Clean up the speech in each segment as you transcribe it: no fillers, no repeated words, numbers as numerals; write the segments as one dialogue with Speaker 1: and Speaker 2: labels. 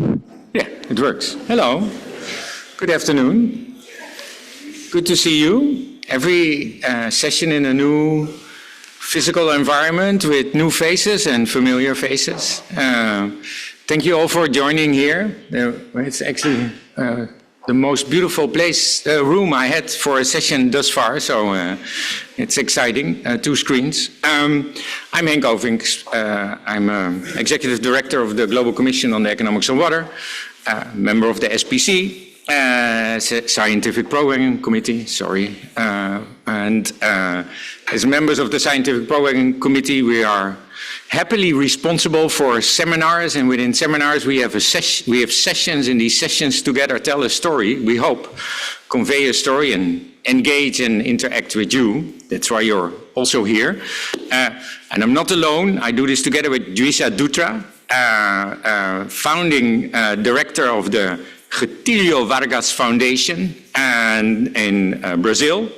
Speaker 1: Yeah, it works. Hello. Good afternoon. Good to see you. Every session in a new physical environment with new faces and familiar faces. Thank you all for joining here. It's actually the most beautiful room I had for a session thus far, so it's exciting. 2 screens. I'm Henk Ovink. I'm Executive Director of the Global Commission on the Economics of Water, member of the SPC, Scientific Programming Committee, and as members of the Scientific Programming Committee, we are happily responsible for seminars, and within seminars we have sessions. In these sessions together tell a story, we hope, convey a story and engage and interact with you. That's why you're also here. And I'm not alone. I do this together with Juisa Dutra, founding director of the Getúlio Vargas Foundation in Brazil,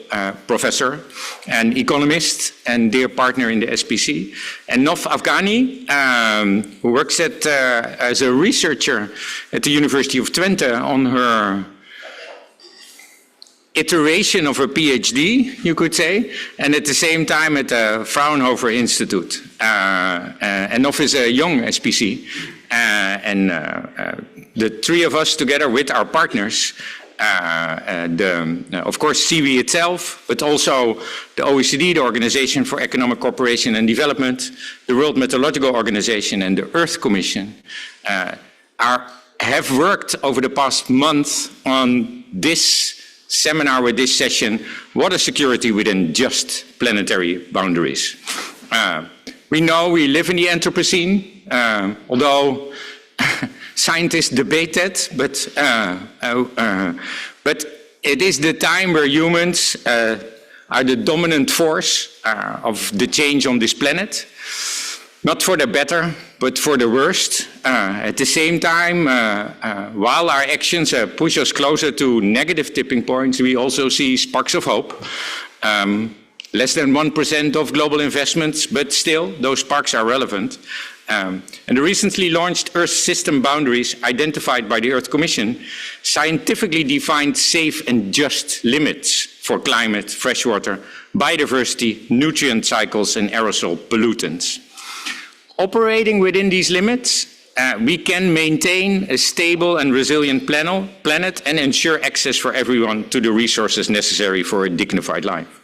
Speaker 1: professor and economist and dear partner in the SPC, and Nof Afghani, who works as a researcher at the University of Twente on her iteration of her PhD, you could say, and at the same time at the Fraunhofer Institute. And Nof is a young SPC, and the 3 of us together with our partners, of course SIWI itself, but also the OECD, the Organization for Economic Cooperation and Development, the World Meteorological Organization, and the Earth Commission have worked over the past month on this seminar with this session, water security within just planetary boundaries. We know we live in the Anthropocene, although scientists debate that, but it is the time where humans are the dominant force of the change on this planet. Not for the better, but for the worst. At the same time, while our actions push us closer to negative tipping points, we also see sparks of hope. Less than 1% of global investments, but still, those sparks are relevant. And the recently launched Earth System Boundaries, identified by the Earth Commission, scientifically defined safe and just limits for climate, freshwater, biodiversity, nutrient cycles, and aerosol pollutants. Operating within these limits, we can maintain a stable and resilient planet and ensure access for everyone to the resources necessary for a dignified life.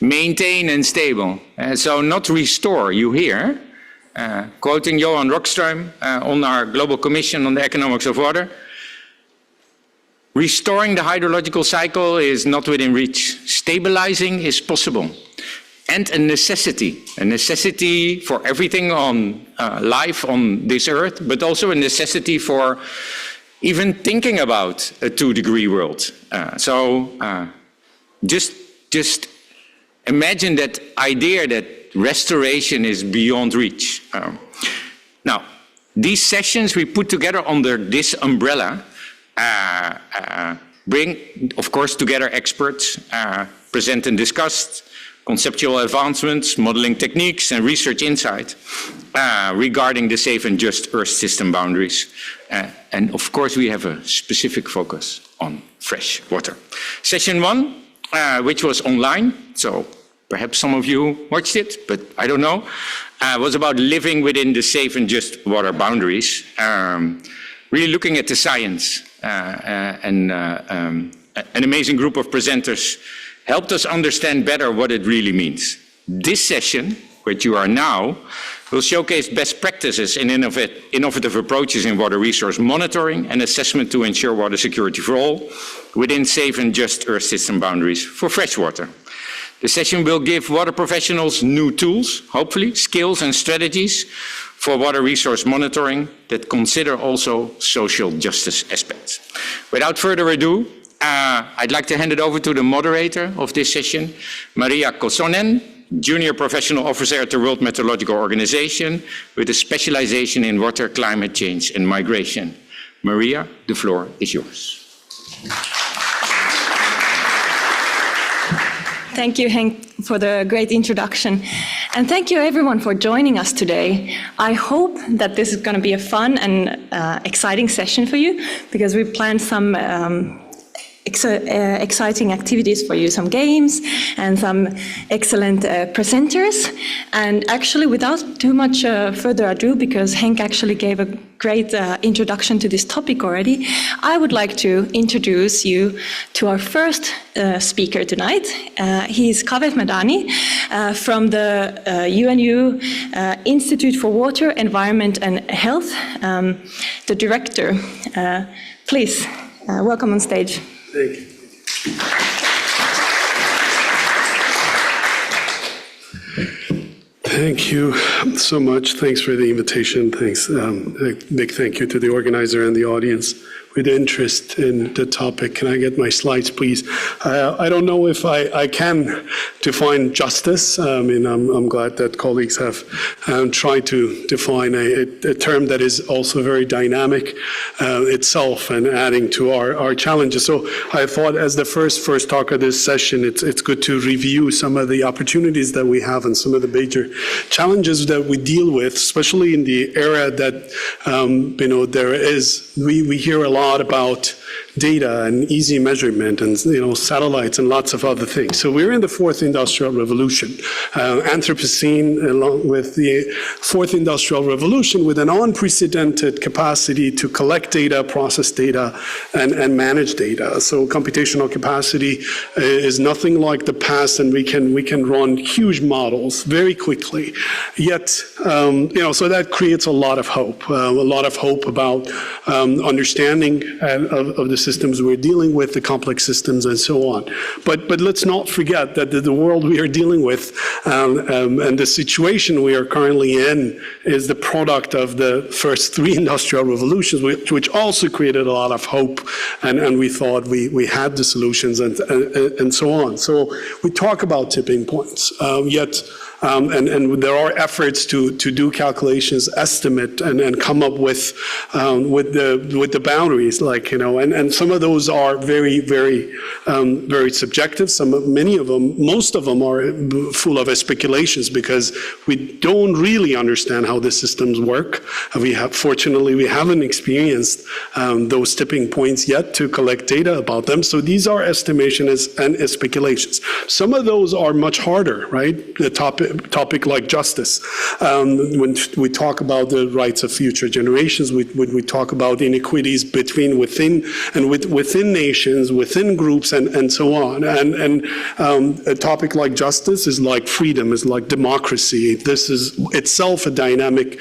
Speaker 1: Maintain and stable, so not restore, you hear. Quoting Johan Rockström on our Global Commission on the Economics of Water, restoring the hydrological cycle is not within reach. Stabilizing is possible. And a necessity for everything on life on this earth, but also a necessity for even thinking about a 2-degree world. Just imagine that idea that restoration is beyond reach. Now, these sessions we put together under this umbrella bring, of course, together experts, present and discuss conceptual advancements, modeling techniques, and research insight regarding the safe and just Earth system boundaries. And of course, we have a specific focus on fresh water. Session 1, which was online, so perhaps some of you watched it, but I don't know, was about living within the safe and just water boundaries, really looking at the science. And an amazing group of presenters helped us understand better what it really means. This session, which you are now, will showcase best practices and innovative approaches in water resource monitoring and assessment to ensure water security for all within safe and just Earth system boundaries for freshwater. The session will give water professionals new tools, hopefully, skills and strategies for water resource monitoring that consider also social justice aspects. Without further ado, I'd like to hand it over to the moderator of this session, Maria Kosonen, Junior Professional Officer at the World Meteorological Organization with a specialization in water, climate change and migration. Maria, the floor is yours.
Speaker 2: Thank you, Henk, for the great introduction. And thank you, everyone, for joining us today. I hope that this is going to be a fun and exciting session for you, because we planned some exciting activities for you, some games and some excellent presenters. And actually, without too much further ado, because Henk actually gave a great introduction to this topic already, I would like to introduce you to our first speaker tonight. He's Kaveh Madani from the UNU Institute for Water, Environment and Health, the director. Please, welcome on stage.
Speaker 3: Thank you. Thank you so much. Thanks for the invitation. Thanks. A big thank you to the organizer and the audience with interest in the topic. Can I get my slides, please? I don't know if I can define justice. I mean, I'm glad that colleagues have tried to define a term that is also very dynamic itself and adding to our challenges. So I thought, as the first talk of this session, it's good to review some of the opportunities that we have and some of the major challenges that we deal with, especially in the era that we hear a lot about data and easy measurement and satellites and lots of other things. So we're in the fourth industrial revolution. Anthropocene, along with the fourth industrial revolution, with an unprecedented capacity to collect data, process data, and manage data. So computational capacity is nothing like the past, and we can run huge models very quickly. Yet, so that creates a lot of hope about understanding of the systems we're dealing with, the complex systems, and so on. But let's not forget that the world we are dealing with and the situation we are currently in is the product of the first three industrial revolutions, which also created a lot of hope, and we thought we had the solutions and so on. So we talk about tipping points, yet and there are efforts to do calculations, estimate, and come up with the boundaries, and some of those are very, very, very subjective. Most of them are full of speculations, because we don't really understand how the systems work. Fortunately, we haven't experienced those tipping points yet to collect data about them. So these are estimations and speculations. Some of those are much harder, right? The topic like justice. When we talk about the rights of future generations, we talk about inequities within nations, within groups, and so on. And a topic like justice is like freedom, is like democracy. This is itself a dynamic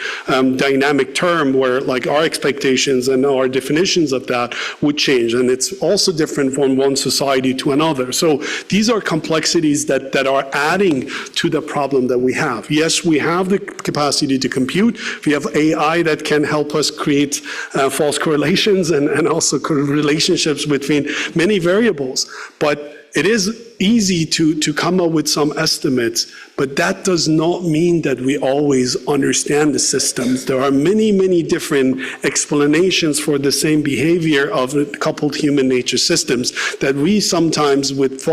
Speaker 3: term where our expectations and our definitions of that would change. And it's also different from one society to another. So these are complexities that are adding to the problem that we have. Yes, we have the capacity to compute. We have AI that can help us create false correlations and also relationships between many variables. But it is easy to come up with some estimates, but that does not mean that we always understand the systems. There are many, many different explanations for the same behavior of coupled human nature systems that we sometimes with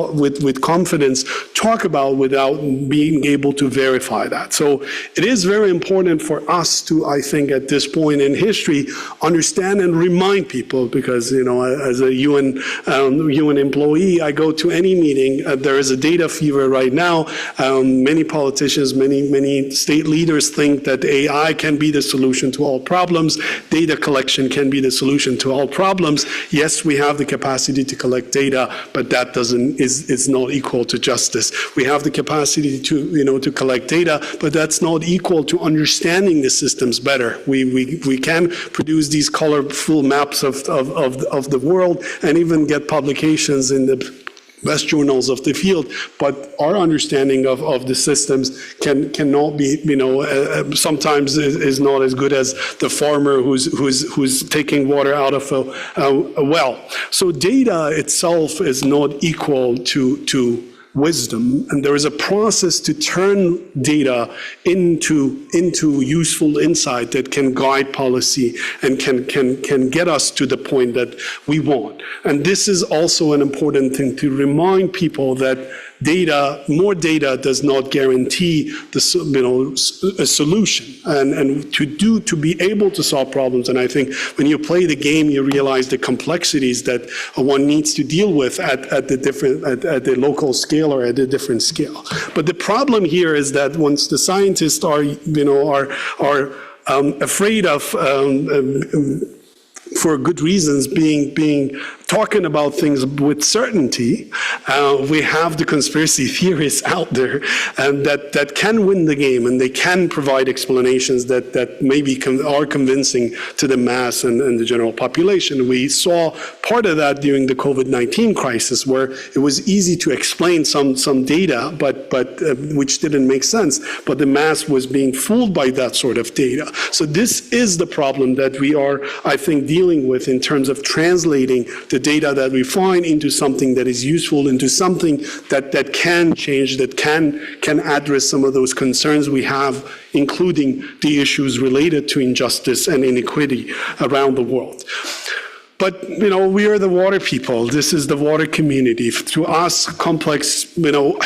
Speaker 3: confidence talk about without being able to verify that. So it is very important for us to, I think, at this point in history, understand and remind people, because as a UN employee, I go to any meeting. There is a data fever right now. Many politicians, many state leaders think that AI can be the solution to all problems. Data collection can be the solution to all problems. Yes, we have the capacity to collect data, but that is not equal to justice. We have the capacity to collect data, but that's not equal to understanding the systems better. We can produce these colorful maps of the world and even get publications in the best journals of the field, but our understanding of the systems cannot be, sometimes is not as good as the farmer who's taking water out of a well. So data itself is not equal to wisdom, and there is a process to turn data into useful insight that can guide policy and can get us to the point that we want. And this is also an important thing to remind people, that more data does not guarantee a solution. And to be able to solve problems, and I think when you play the game, you realize the complexities that one needs to deal with at the local scale or at a different scale. But the problem here is that once the scientists are afraid of, for good reasons, talking about things with certainty, we have the conspiracy theorists out there that can win the game, and they can provide explanations that maybe are convincing to the mass and the general population. We saw part of that during the COVID-19 crisis, where it was easy to explain some data, but which didn't make sense, but the mass was being fooled by that sort of data. So this is the problem that we are, I think, dealing with in terms of translating the data that we find into something that is useful, into something that can change, that can address some of those concerns we have, including the issues related to injustice and inequity around the world. But, we are the water people. This is the water community. To us, complex,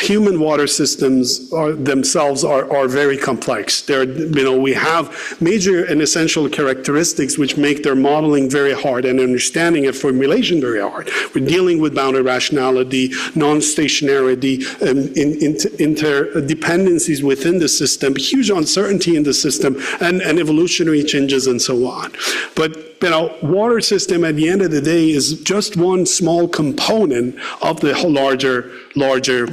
Speaker 3: human water systems themselves are very complex. We have major and essential characteristics which make their modeling very hard and understanding and formulation very hard. We're dealing with boundary rationality, non-stationarity, interdependencies within the system, huge uncertainty in the system, and evolutionary changes and so on. But water system at the end of the day is just one small component of the larger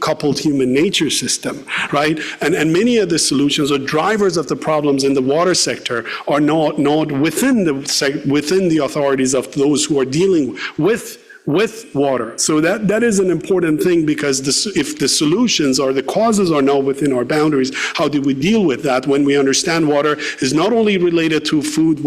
Speaker 3: coupled human nature system, right? And many of the solutions or drivers of the problems in the water sector are not within the authorities of those who are dealing with water. So that is an important thing, because if the solutions or the causes are not within our boundaries, how do we deal with that when we understand water is not only related to food,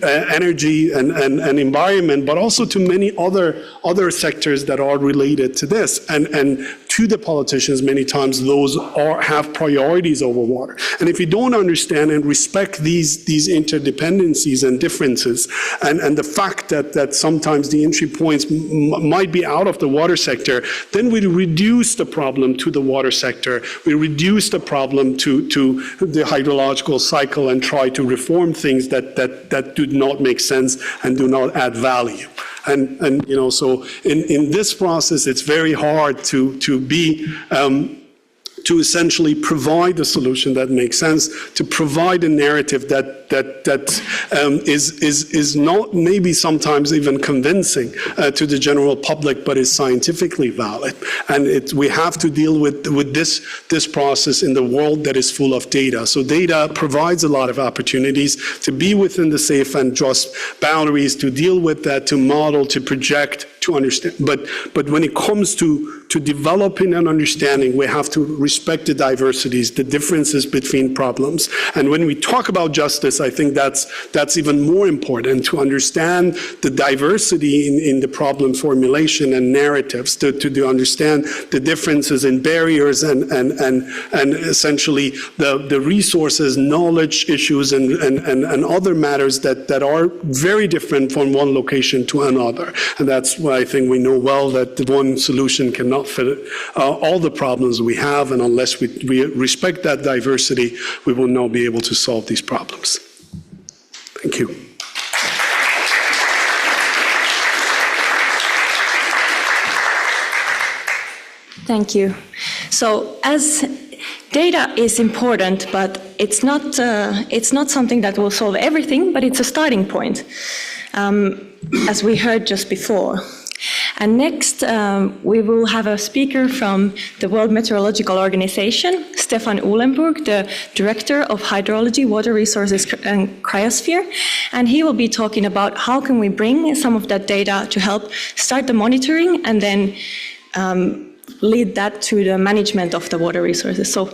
Speaker 3: energy, and environment, but also to many other sectors that are related to this. And to the politicians, many times those have priorities over water. And if you don't understand and respect these interdependencies and differences, and the fact that sometimes the entry points might be out of the water sector, then we reduce the problem to the water sector. We reduce the problem to the hydrological cycle and try to reform things that do not make sense and do not add value. And so in this process, it's very hard to essentially provide a solution that makes sense, to provide a narrative that is not maybe sometimes even convincing to the general public, but is scientifically valid. And we have to deal with this process in the world that is full of data. So data provides a lot of opportunities to be within the safe and just boundaries, to deal with that, to model, to project, to understand. But when it comes to developing an understanding, we have to respect the diversities, the differences between problems. And when we talk about justice, I think that's even more important, to understand the diversity in the problem formulation and narratives, to understand the differences in barriers and essentially the resources, knowledge issues, and other matters that are very different from one location to another. And that's why I think we know well that the one solution cannot fit all the problems we have, and unless we respect that diversity, we will not be able to solve these problems. Thank you.
Speaker 2: Thank you. So as data is important, but it's not something that will solve everything, but it's a starting point, as we heard just before. And next, we will have a speaker from the World Meteorological Organization, Stefan Uhlenburg, the Director of Hydrology, Water Resources and Cryosphere. And he will be talking about how can we bring some of that data to help start the monitoring and then lead that to the management of the water resources. So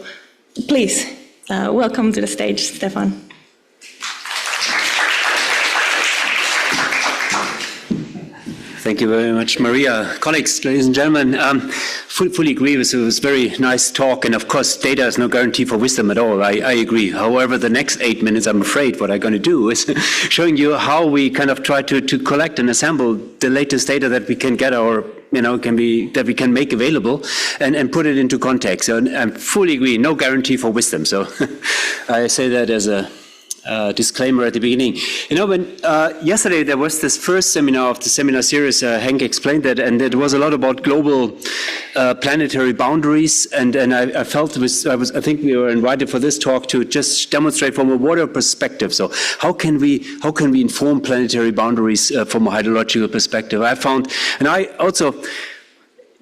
Speaker 2: please, welcome to the stage, Stefan.
Speaker 4: Thank you very much, Maria. Colleagues, ladies and gentlemen, fully agree with you. It was a very nice talk, and of course, data is no guarantee for wisdom at all. I agree. However, the next 8 minutes, I'm afraid, what I'm going to do is showing you how we kind of try to collect and assemble the latest data that we can get our that we can make available and put it into context. And I fully agree, no guarantee for wisdom. So I say that as a disclaimer at the beginning. When yesterday there was this first seminar of the seminar series, Hank explained that, and it was a lot about global planetary boundaries. And I felt I think we were invited for this talk to just demonstrate from a water perspective. So how can we inform planetary boundaries from a hydrological perspective? I found, and I also.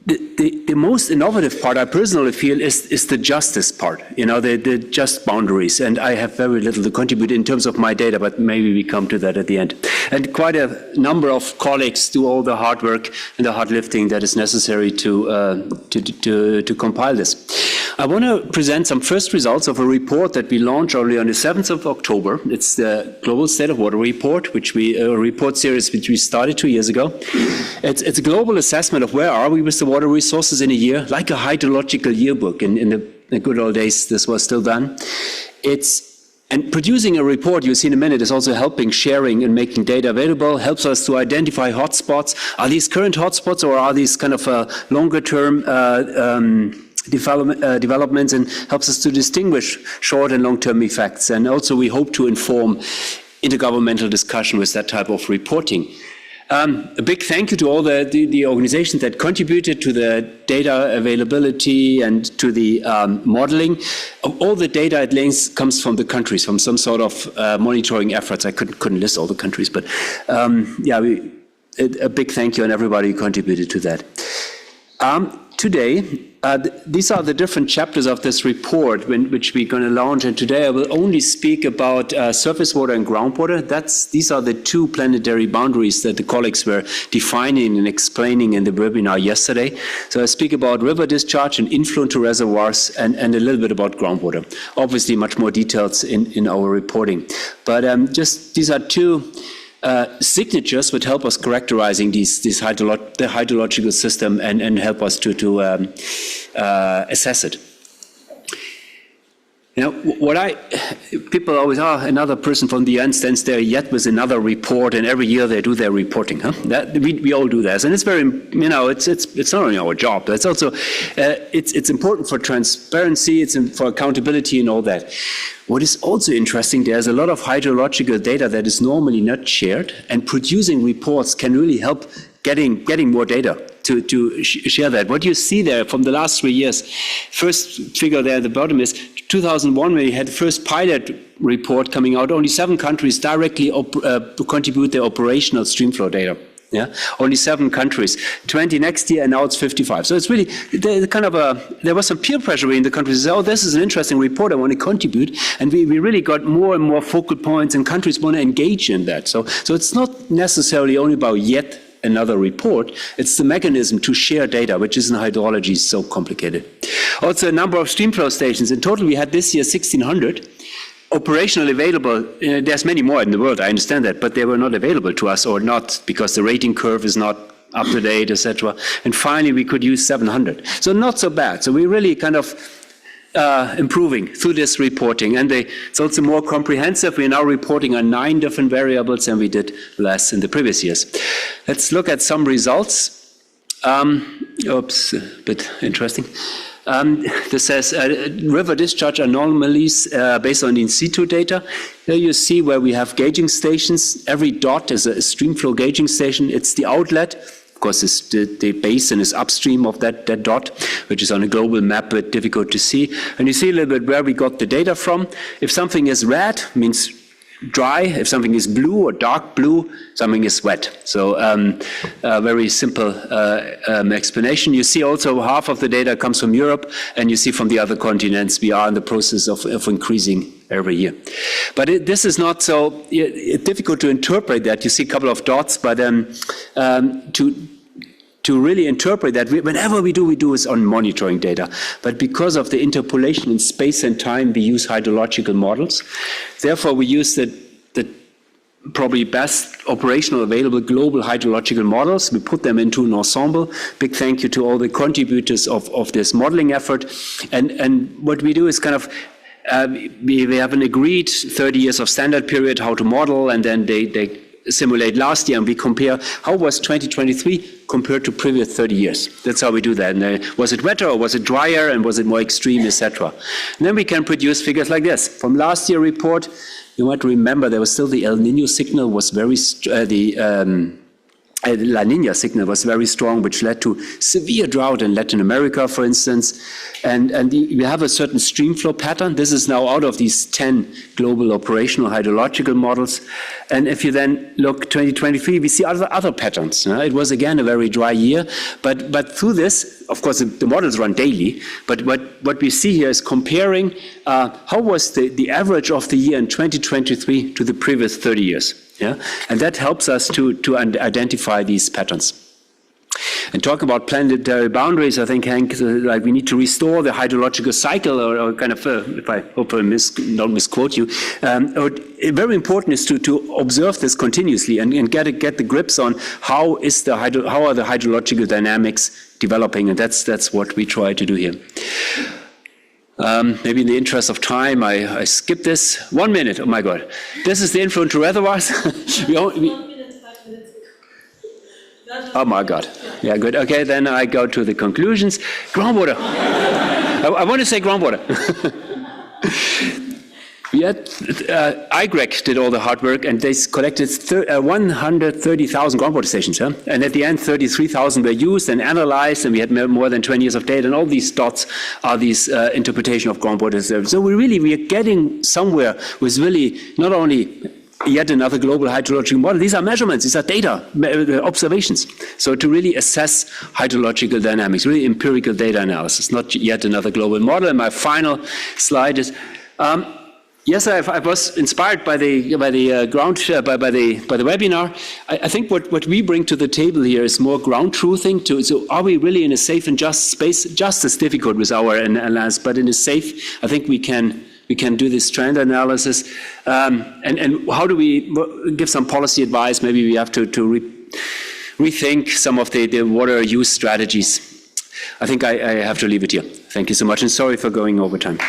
Speaker 4: The most innovative part, I personally feel, is the justice part, the just boundaries. And I have very little to contribute in terms of my data, but maybe we come to that at the end. And quite a number of colleagues do all the hard work and the hard lifting that is necessary to compile this. I want to present some first results of a report that we launched only on the 7th of October. It's the Global State of Water Report, a report series which we started 2 years ago. It's a global assessment of where are we with the water resources in a year, like a hydrological yearbook. In the good old days, this was still done. And producing a report, you'll see in a minute, is also helping sharing and making data available, helps us to identify hotspots. Are these current hotspots, or are these kind of longer-term developments, and helps us to distinguish short and long-term effects. And also we hope to inform intergovernmental discussion with that type of reporting. A big thank you to all the organizations that contributed to the data availability and to the modeling. All the data at length comes from the countries, from some sort of monitoring efforts. I couldn't list all the countries, but a big thank you and everybody who contributed to that. Today, these are the different chapters of this report which we're going to launch, and today I will only speak about surface water and groundwater. These are the two planetary boundaries that the colleagues were defining and explaining in the webinar yesterday. So I speak about river discharge and inflow into reservoirs, and a little bit about groundwater. Obviously, much more details in our reporting. But these are two signatures would help us characterizing the hydrological system and help us to assess it. People always, another person from the end stands there yet with another report, and every year they do their reporting. We all do that, and it's very, it's not only our job, but it's also, it's important for transparency, it's for accountability and all that. What is also interesting, there's a lot of hydrological data that is normally not shared, and producing reports can really help getting more data to share that. What you see there from the last 3 years, first figure there at the bottom is 2001, when we had the first pilot report coming out. Only 7 countries directly contribute their operational streamflow data. Yeah, only 7 countries. 20 next year, and now it's 55. So it's really there was some peer pressure in the countries. Say, this is an interesting report, I want to contribute, and we really got more and more focal points, and countries want to engage in that. So it's not necessarily only about yet another report, it's the mechanism to share data, which is in hydrology so complicated. Also, a number of streamflow stations. In total, we had this year 1,600. Operational available, there's many more in the world, I understand that, but they were not available to us, or not because the rating curve is not up to date, etc. And finally, we could use 700. So not so bad. So we really kind of improving through this reporting, and it's also more comprehensive. We're now reporting on 9 different variables, and we did less in the previous years. Let's look at some results. Oops, a bit interesting. This says river discharge anomalies based on in situ data. Here you see where we have gauging stations. Every dot is a streamflow gauging station. It's the outlet. Of course, the basin is upstream of that dot, which is on a global map, but difficult to see. And you see a little bit where we got the data from. If something is red, means dry. If something is blue or dark blue, something is wet. So a very simple explanation. You see also half of the data comes from Europe, and you see from the other continents we are in the process of increasing every year. But this is not so difficult to interpret that. You see a couple of dots, but to really interpret that, whenever we do is on monitoring data. But because of the interpolation in space and time, we use hydrological models. Therefore, we use the probably best operational available global hydrological models. We put them into an ensemble. Big thank you to all the contributors of this modeling effort. And what we do is kind of, we have an agreed 30 years of standard period how to model, and then they simulate last year and we compare how was 2023 compared to previous 30 years. That's how we do that. And, was it wetter or was it drier and was it more extreme, etc. And then we can produce figures like this. From last year's report, you might remember there was still the El Nino signal was very, La Nina signal was very strong, which led to severe drought in Latin America, for instance. And we have a certain stream flow pattern. This is now out of these 10 global operational hydrological models. And if you then look 2023, we see other patterns. It was again a very dry year, but through this, of course, the models run daily. But what we see here is comparing how was the average of the year in 2023 to the previous 30 years. Yeah, and that helps us to identify these patterns. And talk about planetary boundaries, I think, Hank, like we need to restore the hydrological cycle, or kind of, if I hope I don't misquote you, very important is to observe this continuously and get the grips on how are the hydrological dynamics developing, and that's what we try to do here. Maybe in the interest of time, I skip this. 1 minute, oh my God. This is the intro to reservoirs.
Speaker 5: 1 minute, 5 minutes.
Speaker 4: Oh my God. Yeah, good. Okay, then I go to the conclusions. Groundwater. I want to say groundwater. IGREC did all the hard work, and they collected 130,000 groundwater stations. Yeah? And at the end, 33,000 were used and analyzed, and we had more than 20 years of data. And all these dots are these interpretation of groundwater service. So we are getting somewhere with really not only yet another global hydrological model. These are measurements, these are data, observations. So to really assess hydrological dynamics, really empirical data analysis, not yet another global model. And my final slide is. Yes, I was inspired by the webinar. I think what we bring to the table here is more ground truthing. So are we really in a safe and just space? Just as difficult with our analysis, but in a safe, I think we can do this trend analysis. And how do we give some policy advice? Maybe we have to rethink some of the water use strategies. I think I have to leave it here. Thank you so much, and sorry for going over time.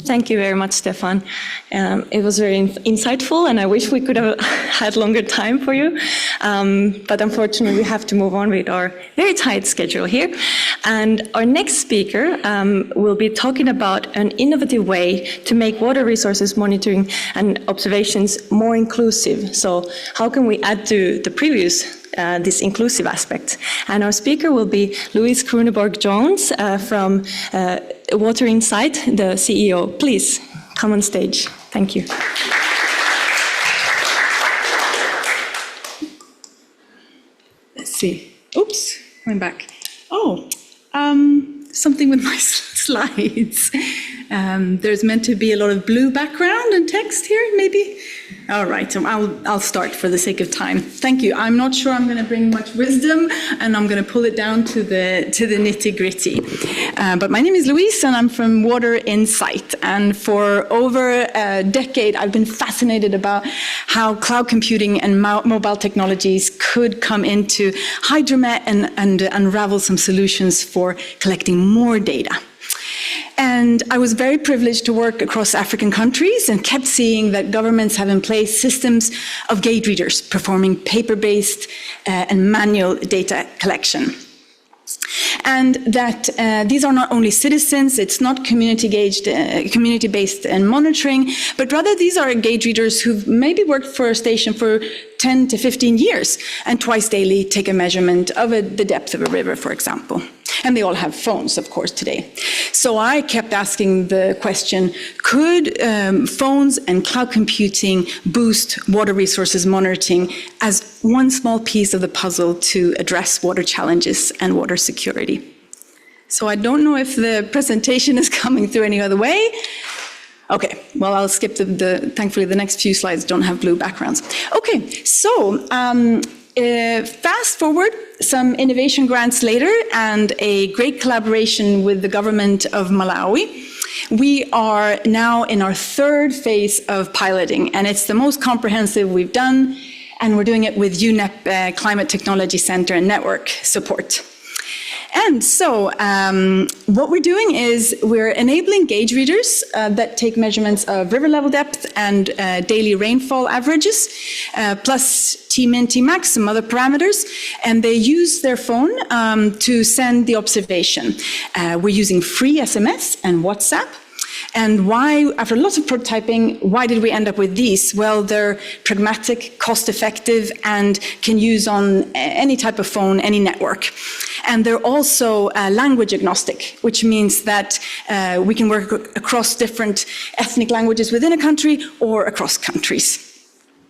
Speaker 2: Thank you very much, Stefan. It was very insightful, and I wish we could have had longer time for you. But unfortunately, we have to move on with our very tight schedule here. And our next speaker will be talking about an innovative way to make water resources monitoring and observations more inclusive. So how can we add to the previous this inclusive aspect? And our speaker will be Louise Kroneborg-Jones from Water Insight, the CEO. Please come on stage. Thank you.
Speaker 5: Let's see. Oops, coming back. Oh, something with my slides. There's meant to be a lot of blue background and text here, maybe? All right, so I'll start for the sake of time. Thank you. I'm not sure I'm going to bring much wisdom, and I'm going to pull it down to the nitty-gritty. But my name is Louise, and I'm from Water Insight. And for over a decade, I've been fascinated about how cloud computing and mobile technologies could come into Hydromet and unravel some solutions for collecting more data. And I was very privileged to work across African countries and kept seeing that governments have in place systems of gate readers performing paper-based and manual data collection. And that these are not only citizens, it's not community-based and monitoring, but rather these are gauge readers who've maybe worked for a station for 10 to 15 years and twice daily take a measurement of the depth of a river, for example. And they all have phones, of course, today. So I kept asking the question, could phones and cloud computing boost water resources monitoring as one small piece of the puzzle to address water challenges and water security? So I don't know if the presentation is coming through any other way. Okay, well, I'll skip thankfully the next few slides don't have blue backgrounds. Okay, so fast forward some innovation grants later and a great collaboration with the government of Malawi. We are now in our third phase of piloting, and it's the most comprehensive we've done, and we're doing it with UNEP Climate Technology Center and network support. And so what we're doing is we're enabling gauge readers that take measurements of river level depth and daily rainfall averages, plus Tmin, Tmax, some other parameters, and they use their phone to send the observation. We're using free SMS and WhatsApp. And why, after lots of prototyping, why did we end up with these? Well, they're pragmatic, cost-effective, and can use on any type of phone, any network. And they're also language agnostic, which means that we can work across different ethnic languages within a country or across countries.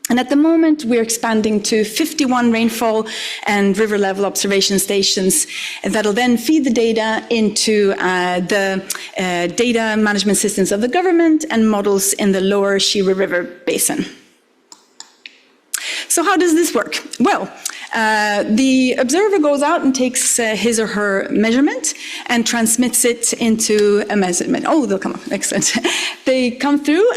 Speaker 5: And at the moment, we're expanding to 51 rainfall and river level observation stations that'll then feed the data into the data management systems of the government and models in the lower Shire River basin. So how does this work? Well, the observer goes out and takes his or her measurement and transmits it into a measurement. Oh, they'll come up. Excellent. They come through.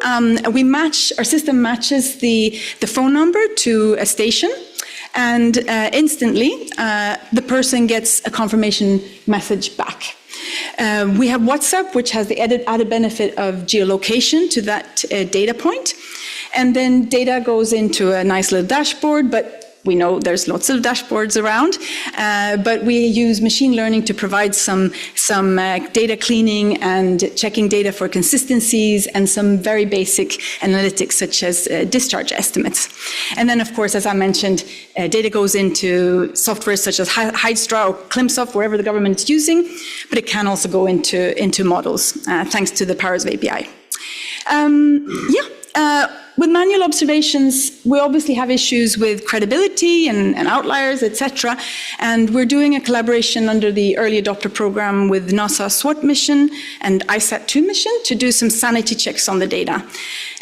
Speaker 5: We match, our system matches the phone number to a station, and instantly the person gets a confirmation message back. We have WhatsApp, which has the added benefit of geolocation to that data point. And then data goes into a nice little dashboard, but we know there's lots of dashboards around, but we use machine learning to provide some data cleaning and checking data for consistencies and some very basic analytics such as discharge estimates. And then, of course, as I mentioned, data goes into software such as Hydra or Climsoft, wherever the government is using, but it can also go into models, thanks to the powers of API. With manual observations, we obviously have issues with credibility and outliers, etc. And we're doing a collaboration under the early adopter program with NASA SWAT mission and ISAT-2 mission to do some sanity checks on the data.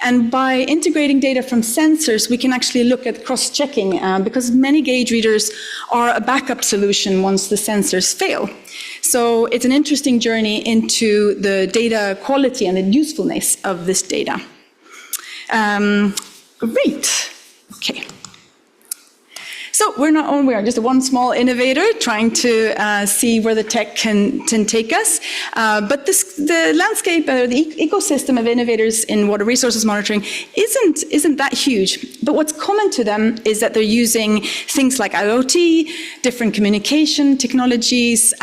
Speaker 5: And by integrating data from sensors, we can actually look at cross-checking because many gauge readers are a backup solution once the sensors fail. So it's an interesting journey into the data quality and the usefulness of this data. Great. Okay. So we are just one small innovator trying to see where the tech can take us. But the landscape, the ecosystem of innovators in water resources monitoring isn't that huge. But what's common to them is that they're using things like IoT, different communication technologies,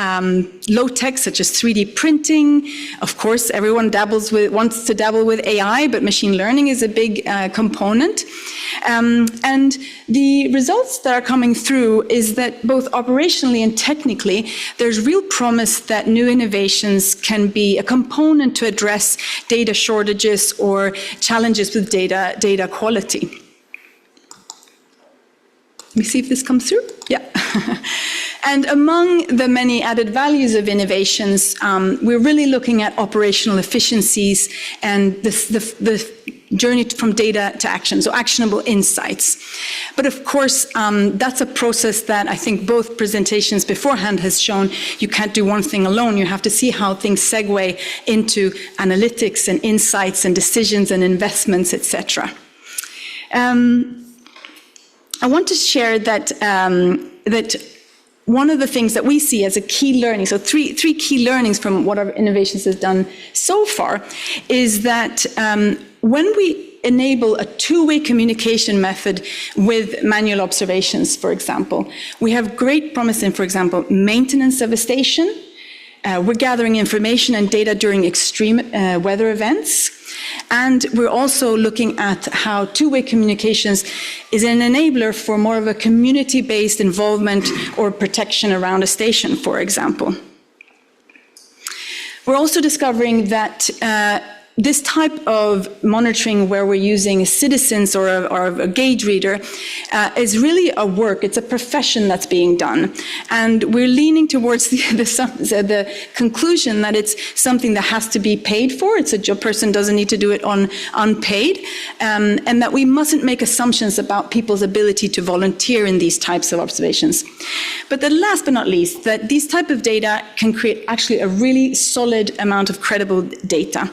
Speaker 5: low tech such as 3D printing. Of course, everyone wants to dabble with AI, but machine learning is a big component. And the results that are coming through is that both operationally and technically, there's real promise that new innovations can be a component to address data shortages or challenges with data quality. Let me see if this comes through. Yeah. And among the many added values of innovations, we're really looking at operational efficiencies and the journey from data to action, so actionable insights. But of course, that's a process that I think both presentations beforehand has shown you can't do one thing alone. You have to see how things segue into analytics and insights and decisions and investments, etc. I want to share that one of the things that we see as a key learning, so three key learnings from what our innovations has done so far, is that when we enable a two-way communication method with manual observations, for example, we have great promise in, for example, maintenance of a station. We're gathering information and data during extreme weather events. And we're also looking at how two-way communications is an enabler for more of a community-based involvement or protection around a station, for example. We're also discovering that this type of monitoring where we're using citizens or a gauge reader is really a work, it's a profession that's being done. And we're leaning towards the conclusion that it's something that has to be paid for. It's a job, person doesn't need to do it on unpaid, and that we mustn't make assumptions about people's ability to volunteer in these types of observations. But the last but not least, that these type of data can create actually a really solid amount of credible data.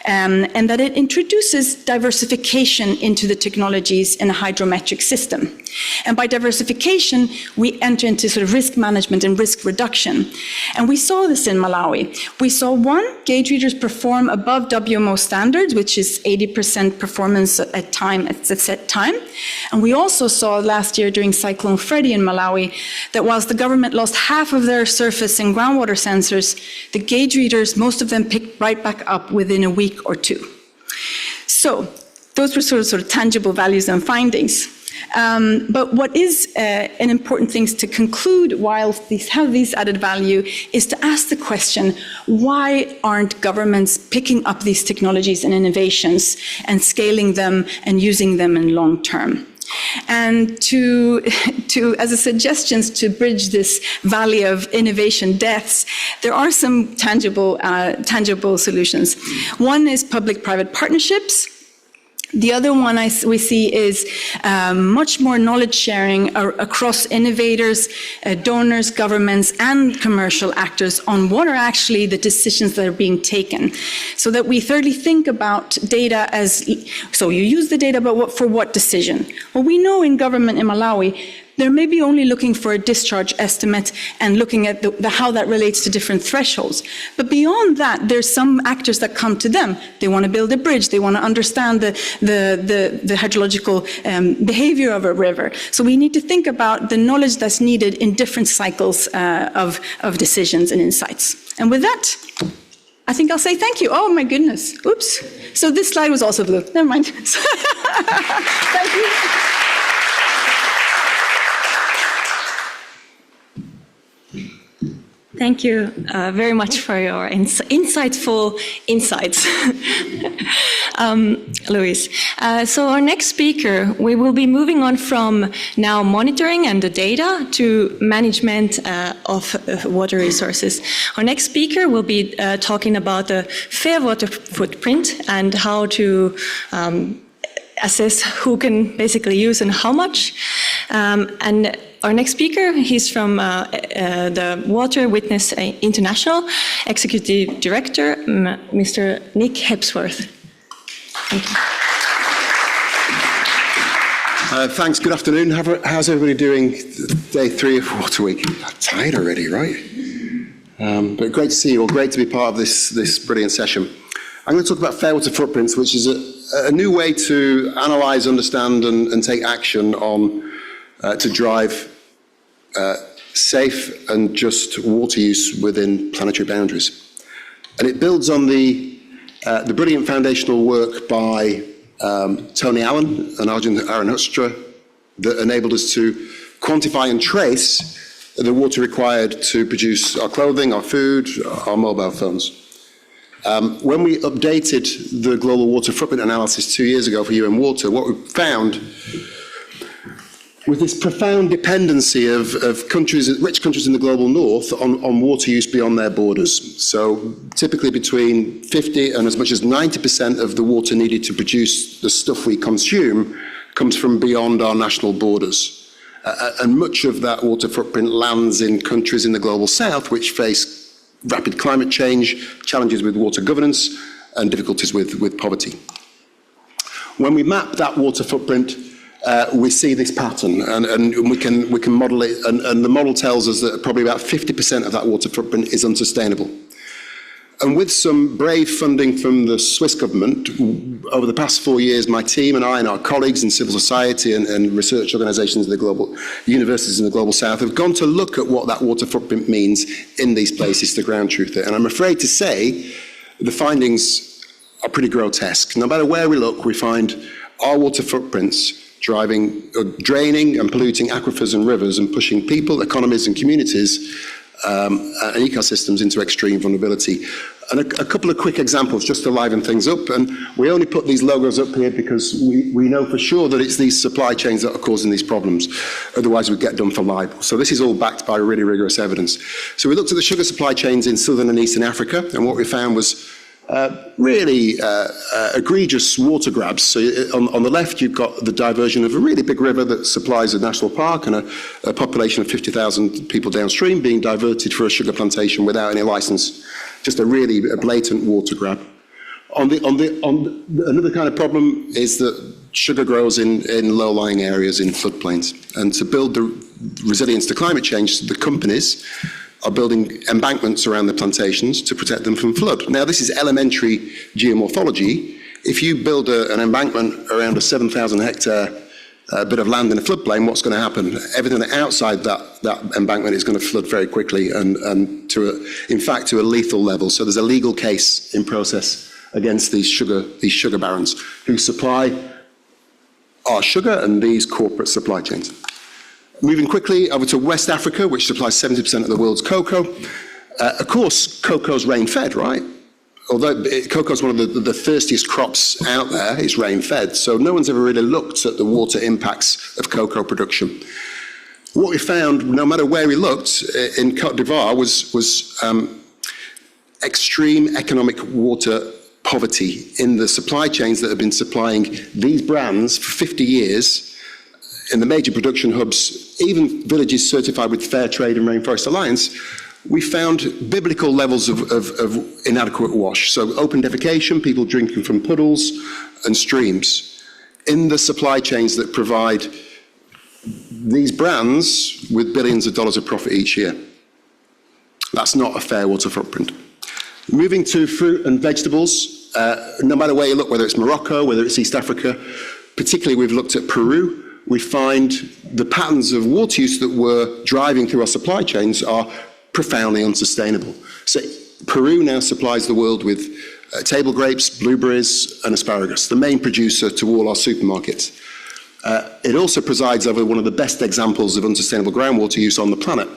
Speaker 5: and that it introduces diversification into the technologies in a hydrometric system. And by diversification, we enter into sort of risk management and risk reduction. And we saw this in Malawi. We saw, one, gauge readers perform above WMO standards, which is 80% performance at a set time. And we also saw last year during Cyclone Freddy in Malawi that whilst the government lost half of their surface and groundwater sensors, the gauge readers, most of them picked right back up within a week or two. So those were sort of tangible values and findings. But what is an important thing to conclude while these have these added value is to ask the question, why aren't governments picking up these technologies and innovations and scaling them and using them in long term? And as a suggestions to bridge this valley of innovation deaths, there are some tangible solutions. One is public-private partnerships. The other one we see is much more knowledge sharing across innovators, donors, governments, and commercial actors on what are actually the decisions that are being taken. So that we thirdly think about data as, so you use the data, but for what decision? Well, we know in government in Malawi, they're maybe only looking for a discharge estimate and looking at how that relates to different thresholds. But beyond that, there's some actors that come to them. They want to build a bridge. They want to understand the hydrological behavior of a river. So we need to think about the knowledge that's needed in different cycles of decisions and insights. And with that, I think I'll say thank you. Oh my goodness. Oops. So this slide was also blue. Never mind. Thank you.
Speaker 2: Thank you very much for your insightful insights, Luis. So our next speaker, we will be moving on from now monitoring and the data to management of water resources. Our next speaker will be talking about the fair water footprint and how to assess who can basically use and how much. And our next speaker, he's from the Water Witness International, Executive Director, Mr. Nick Hepsworth. Thank you.
Speaker 6: Thanks, good afternoon. How's everybody doing day 3 of Water Week? I'm tired already, right? But great to see you all, great to be part of this brilliant session. I'm going to talk about fair water footprints, which is a new way to analyse, understand and take action on to drive safe and just water use within planetary boundaries. And it builds on the brilliant foundational work by Tony Allen and Arjun Aranustra that enabled us to quantify and trace the water required to produce our clothing, our food, our mobile phones. When we updated the global water footprint analysis 2 years ago for UN Water, what we found was this profound dependency of countries, rich countries in the global north on water use beyond their borders. So typically between 50 and as much as 90% of the water needed to produce the stuff we consume comes from beyond our national borders. And much of that water footprint lands in countries in the global south which face rapid climate change, challenges with water governance, and difficulties with poverty. When we map that water footprint, we see this pattern, and we can model it, and the model tells us that probably about 50% of that water footprint is unsustainable. And with some brave funding from the Swiss government, over the past 4 years, my team and I and our colleagues in civil society and research organisations in the global universities in the global south have gone to look at what that water footprint means in these places to ground truth it. And I'm afraid to say the findings are pretty grotesque. No matter where we look, we find our water footprints draining and polluting aquifers and rivers and pushing people, economies and communities and ecosystems into extreme vulnerability. And a couple of quick examples just to liven things up. And we only put these logos up here because we know for sure that it's these supply chains that are causing these problems. Otherwise we'd get done for libel. So this is all backed by really rigorous evidence. So we looked at the sugar supply chains in southern and eastern Africa, and what we found was really egregious water grabs. So on the left, you've got the diversion of a really big river that supplies a national park and a population of 50,000 people downstream being diverted for a sugar plantation without any license. Just a really blatant water grab. Another kind of problem is that sugar grows in low-lying areas in floodplains. And to build the resilience to climate change, the companies are building embankments around the plantations to protect them from flood. Now, this is elementary geomorphology. If you build an embankment around a 7,000 hectare bit of land in a floodplain, what's going to happen? Everything outside that embankment is going to flood very quickly and in fact to a lethal level. So there's a legal case in process against these sugar barons who supply our sugar and these corporate supply chains. Moving quickly over to West Africa, which supplies 70% of the world's cocoa. Of course, cocoa's rain-fed, right? Although cocoa's one of the thirstiest crops out there, it's rain-fed, so no one's ever really looked at the water impacts of cocoa production. What we found, no matter where we looked in Côte d'Ivoire, was extreme economic water poverty in the supply chains that have been supplying these brands for 50 years in the major production hubs, even villages certified with Fair Trade and Rainforest Alliance. We found biblical levels of inadequate wash. So open defecation, people drinking from puddles and streams in the supply chains that provide these brands with billions of dollars of profit each year. That's not a fair water footprint. Moving to fruit and vegetables, no matter where you look, whether it's Morocco, whether it's East Africa, particularly we've looked at Peru, we find the patterns of water use that we're driving through our supply chains are profoundly unsustainable. So Peru now supplies the world with table grapes, blueberries, and asparagus, the main producer to all our supermarkets. It also presides over one of the best examples of unsustainable groundwater use on the planet,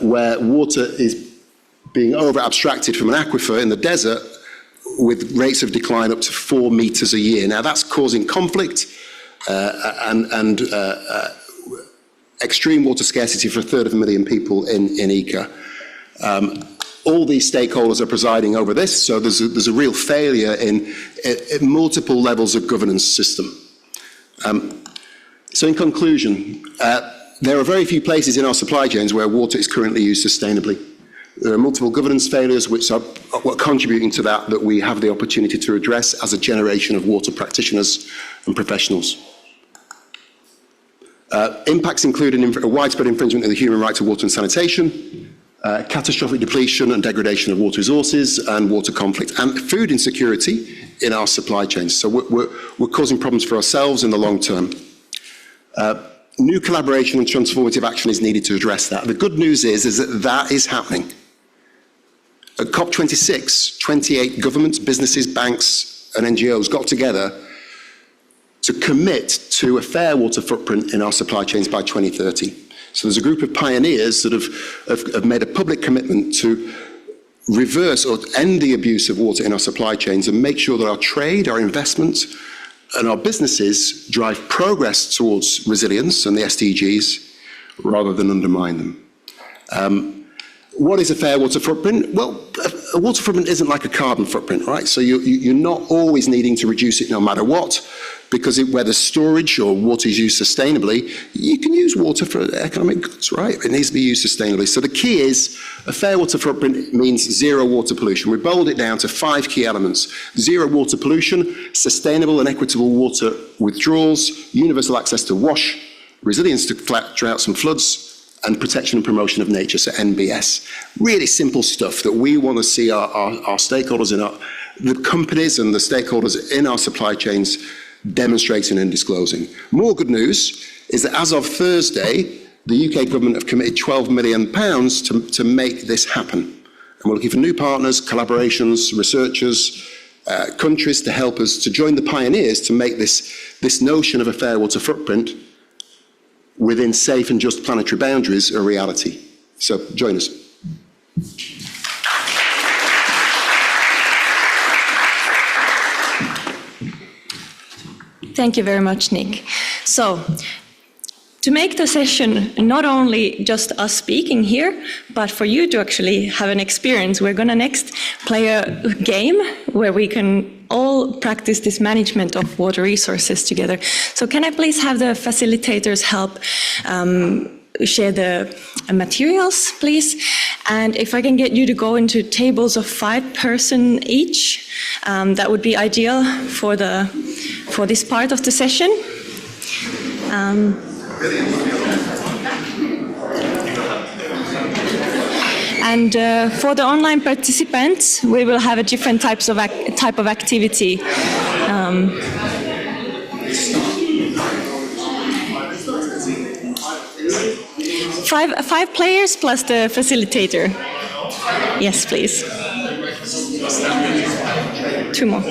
Speaker 6: where water is being over-abstracted from an aquifer in the desert with rates of decline up to 4 meters a year. Now that's causing conflict and extreme water scarcity for 1/3 people in Ica. All these stakeholders are presiding over this, so there's a real failure in multiple levels of governance system. So in conclusion, there are very few places in our supply chains where water is currently used sustainably. There are multiple governance failures which are contributing to that we have the opportunity to address as a generation of water practitioners and professionals. Impacts include a widespread infringement of the human right to water and sanitation, catastrophic depletion and degradation of water resources, and water conflict, and food insecurity in our supply chains. So we're causing problems for ourselves in the long term. New collaboration and transformative action is needed to address that. The good news is that is happening. At COP26, 28 governments, businesses, banks, and NGOs got together to commit to a fair water footprint in our supply chains by 2030. So there's a group of pioneers that have made a public commitment to reverse or end the abuse of water in our supply chains and make sure that our trade, our investments, and our businesses drive progress towards resilience and the SDGs rather than undermine them. What is a fair water footprint? Well, a water footprint isn't like a carbon footprint, right? So you're not always needing to reduce it no matter what, because whether storage or water is used sustainably, you can use water for economic goods, right? It needs to be used sustainably. So the key is a fair water footprint means zero water pollution. We boiled it down to 5 key elements: zero water pollution, sustainable and equitable water withdrawals, universal access to wash, resilience to droughts and floods, and protection and promotion of nature, so NBS. Really simple stuff that we want to see our stakeholders in the companies and the stakeholders in our supply chains demonstrating and disclosing. More good news is that as of Thursday, the UK government have committed £12 million to make this happen. And we're looking for new partners, collaborations, researchers, countries to help us to join the pioneers to make this notion of a fair water footprint within safe and just planetary boundaries a reality. So join us.
Speaker 2: Thank you very much, Nick. So, to make the session not only just us speaking here, but for you to actually have an experience, we're going to next play a game where we can all practice this management of water resources together. So can I please have the facilitators help share the materials, please. And if I can get you to go into tables of 5 person each, that would be ideal for this part of the session. And for the online participants, we will have a different type of activity. Five players plus the facilitator. Yes, please. 2 more.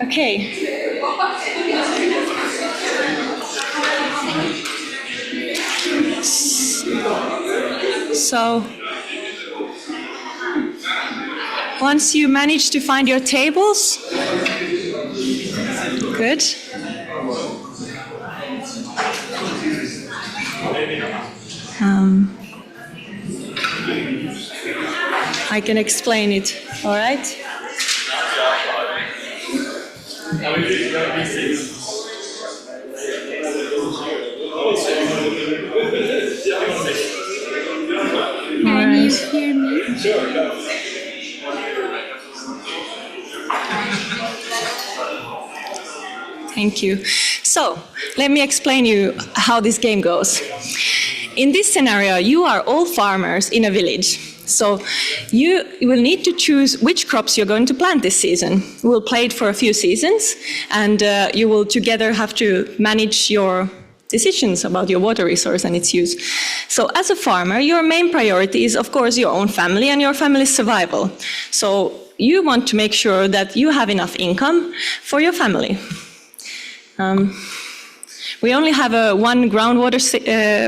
Speaker 2: Okay. So, once you manage to find your tables, good. I can explain it, all right?
Speaker 5: Can you hear me?
Speaker 2: Thank you. So, let me explain you how this game goes. In this scenario, you are all farmers in a village. So you will need to choose which crops you're going to plant this season. We'll play it for a few seasons, and you will together have to manage your decisions about your water resource and its use. So as a farmer, your main priority is, of course, your own family and your family's survival. So you want to make sure that you have enough income for your family. We only have one groundwater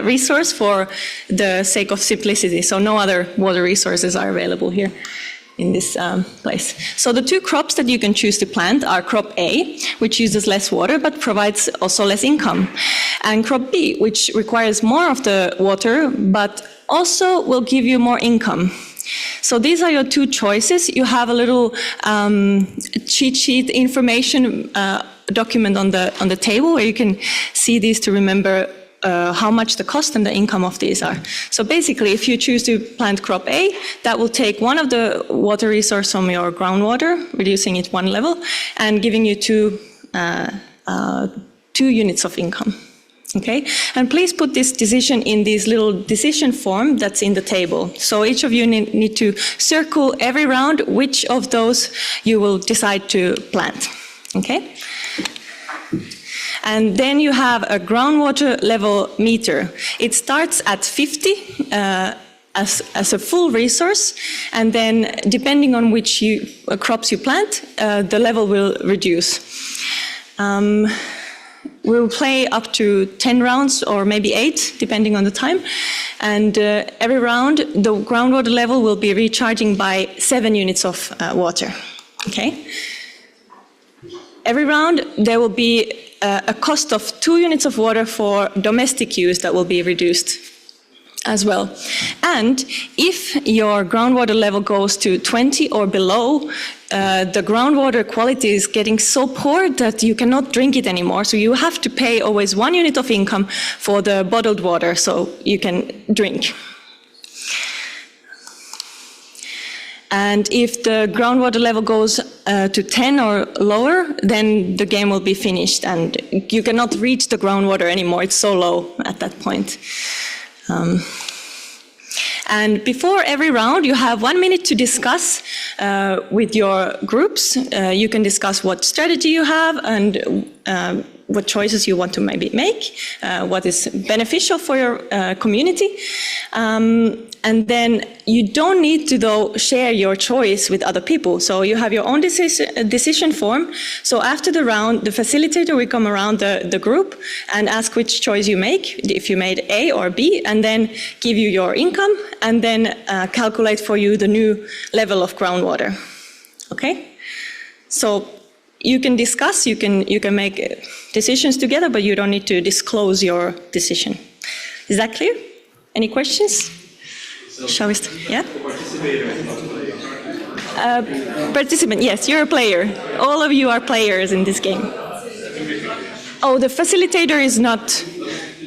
Speaker 2: resource for the sake of simplicity, so no other water resources are available here in this place. So the 2 crops that you can choose to plant are crop A, which uses less water but provides also less income, and crop B, which requires more of the water but also will give you more income. So these are your 2 choices. You have a little cheat sheet information document on the table where you can see these to remember how much the cost and the income of these are. So basically, if you choose to plant crop A, that will take one of the water resource from your groundwater, reducing it 1 level, and giving you 2 units of income. Okay, and please put this decision in this little decision form that's in the table. So each of you need to circle every round which of those you will decide to plant. Okay? And then you have a groundwater level meter. It starts at 50 as a full resource, and then depending on which crops you plant, the level will reduce. We'll play up to 10 rounds or maybe 8, depending on the time. And every round, the groundwater level will be recharging by 7 units of water. Okay? Every round, there will be a cost of 2 units of water for domestic use that will be reduced as well. And if your groundwater level goes to 20 or below, the groundwater quality is getting so poor that you cannot drink it anymore. So you have to pay always 1 unit of income for the bottled water so you can drink. And if the groundwater level goes to 10 or lower, then the game will be finished and you cannot reach the groundwater anymore. It's so low at that point. And before every round, you have 1 minute to discuss with your groups. You can discuss what strategy you have and what choices you want to maybe make, what is beneficial for your community. And then you don't need to, though, share your choice with other people. So you have your own decision form. So after the round, the facilitator will come around the group and ask which choice you make, if you made A or B, and then give you your income, and then calculate for you the new level of groundwater. Okay? So you can discuss, you can make decisions together, but you don't need to disclose your decision. Is that clear? Any questions? Shall we start? Yeah? Participant, yes, you're a player. All of you are players in this game. Oh, the facilitator is not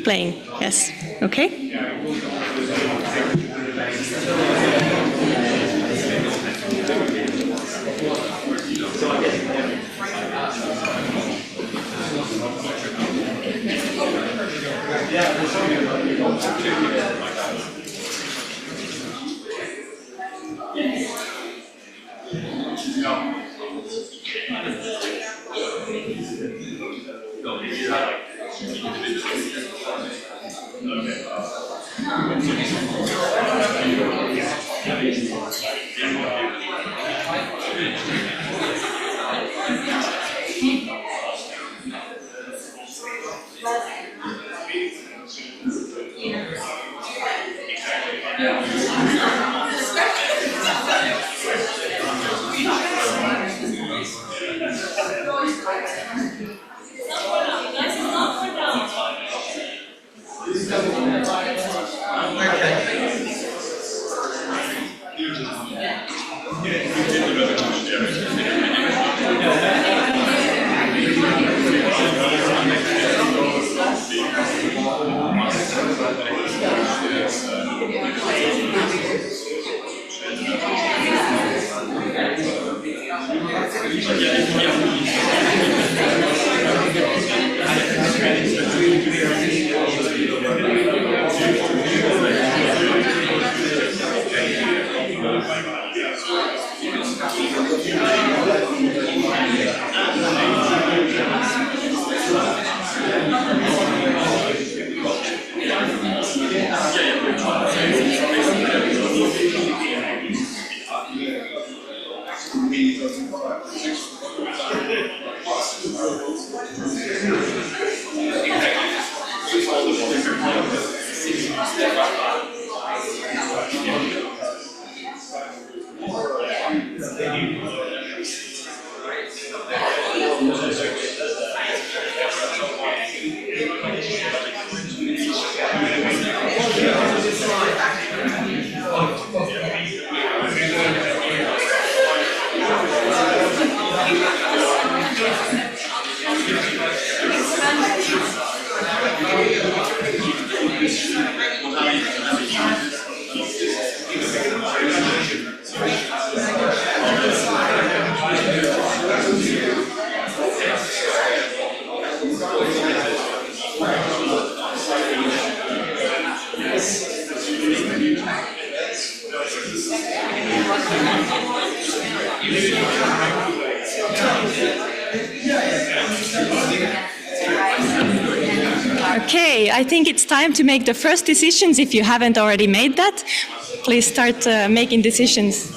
Speaker 2: playing. Yes. Okay. Okay, I think it's time to make the first decisions. If you haven't already made that, please start making decisions.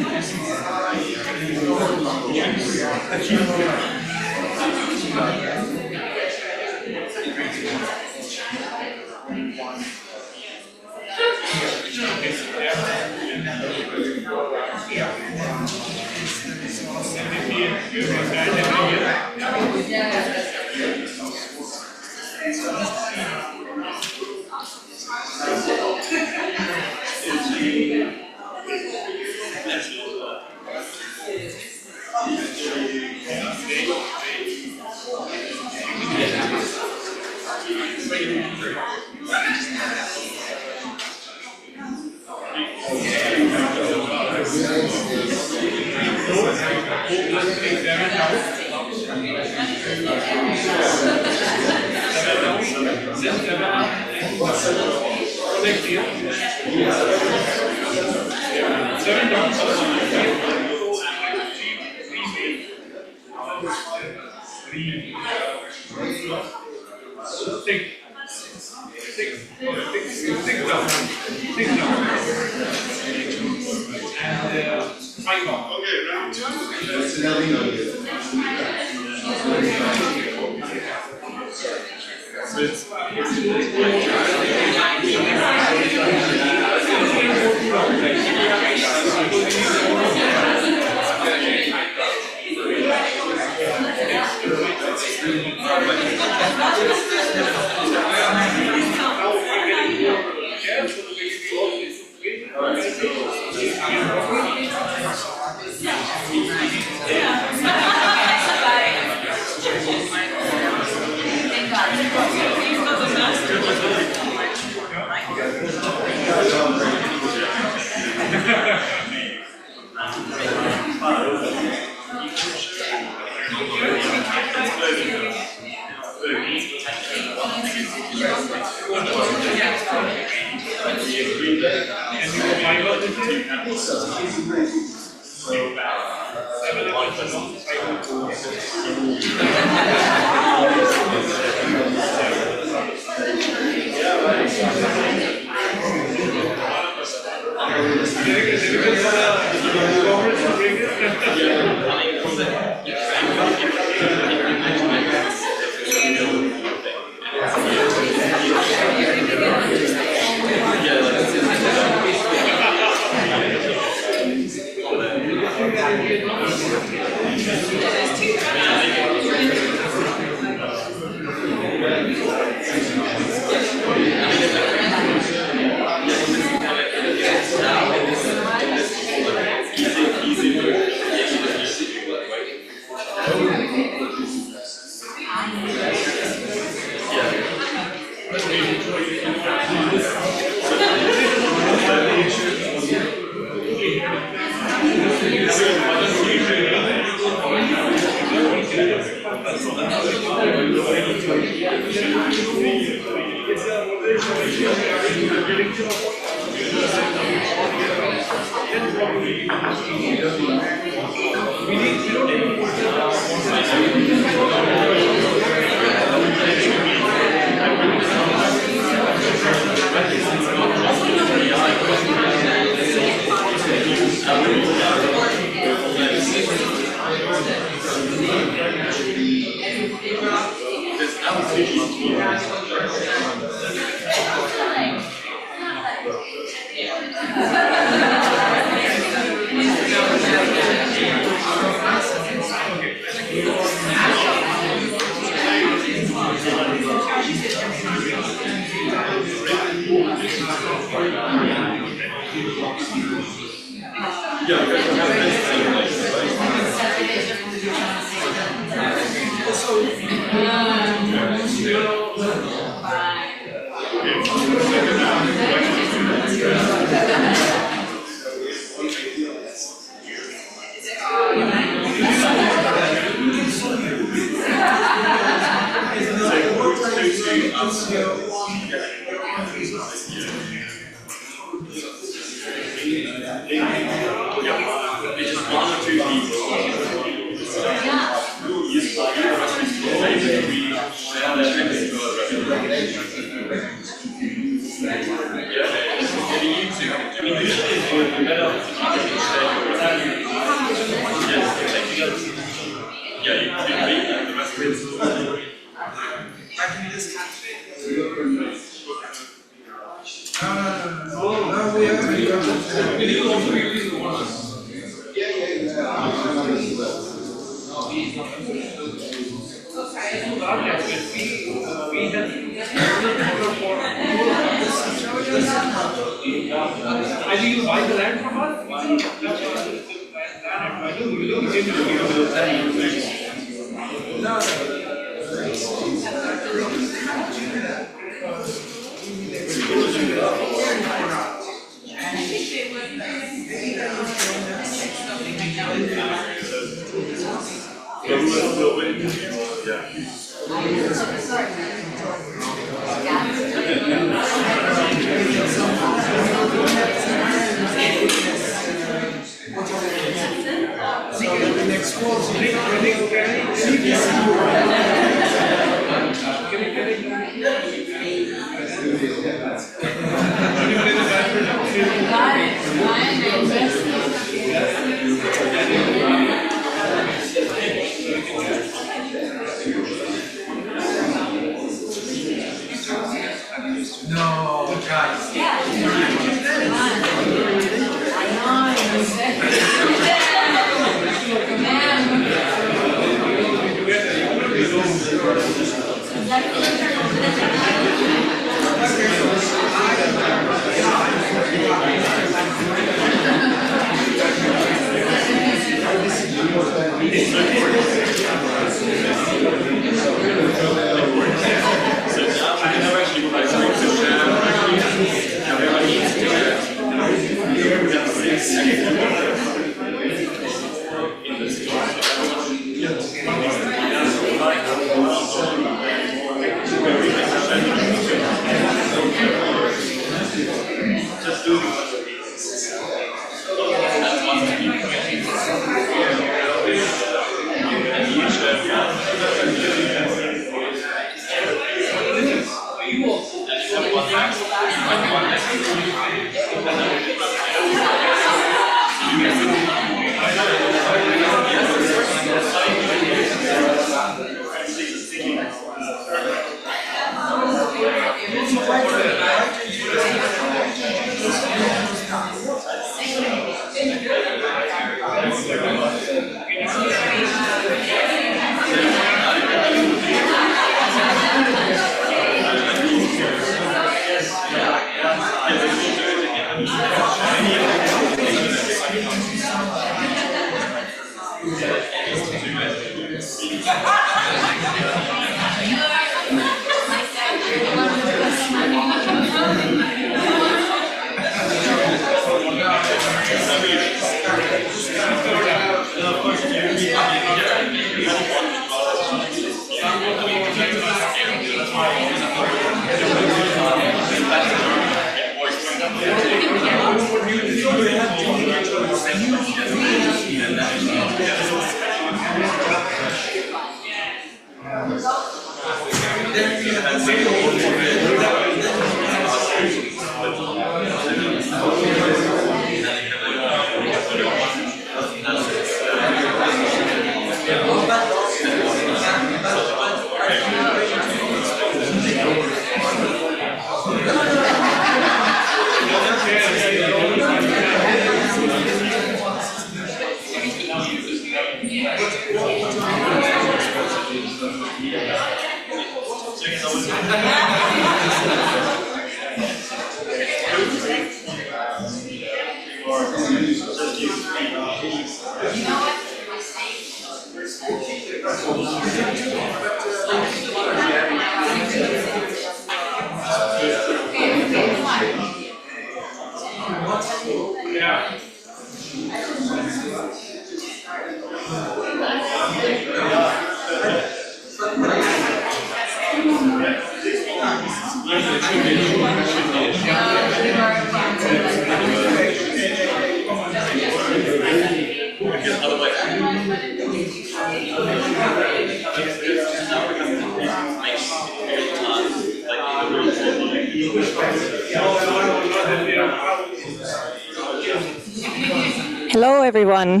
Speaker 2: Hello, everyone.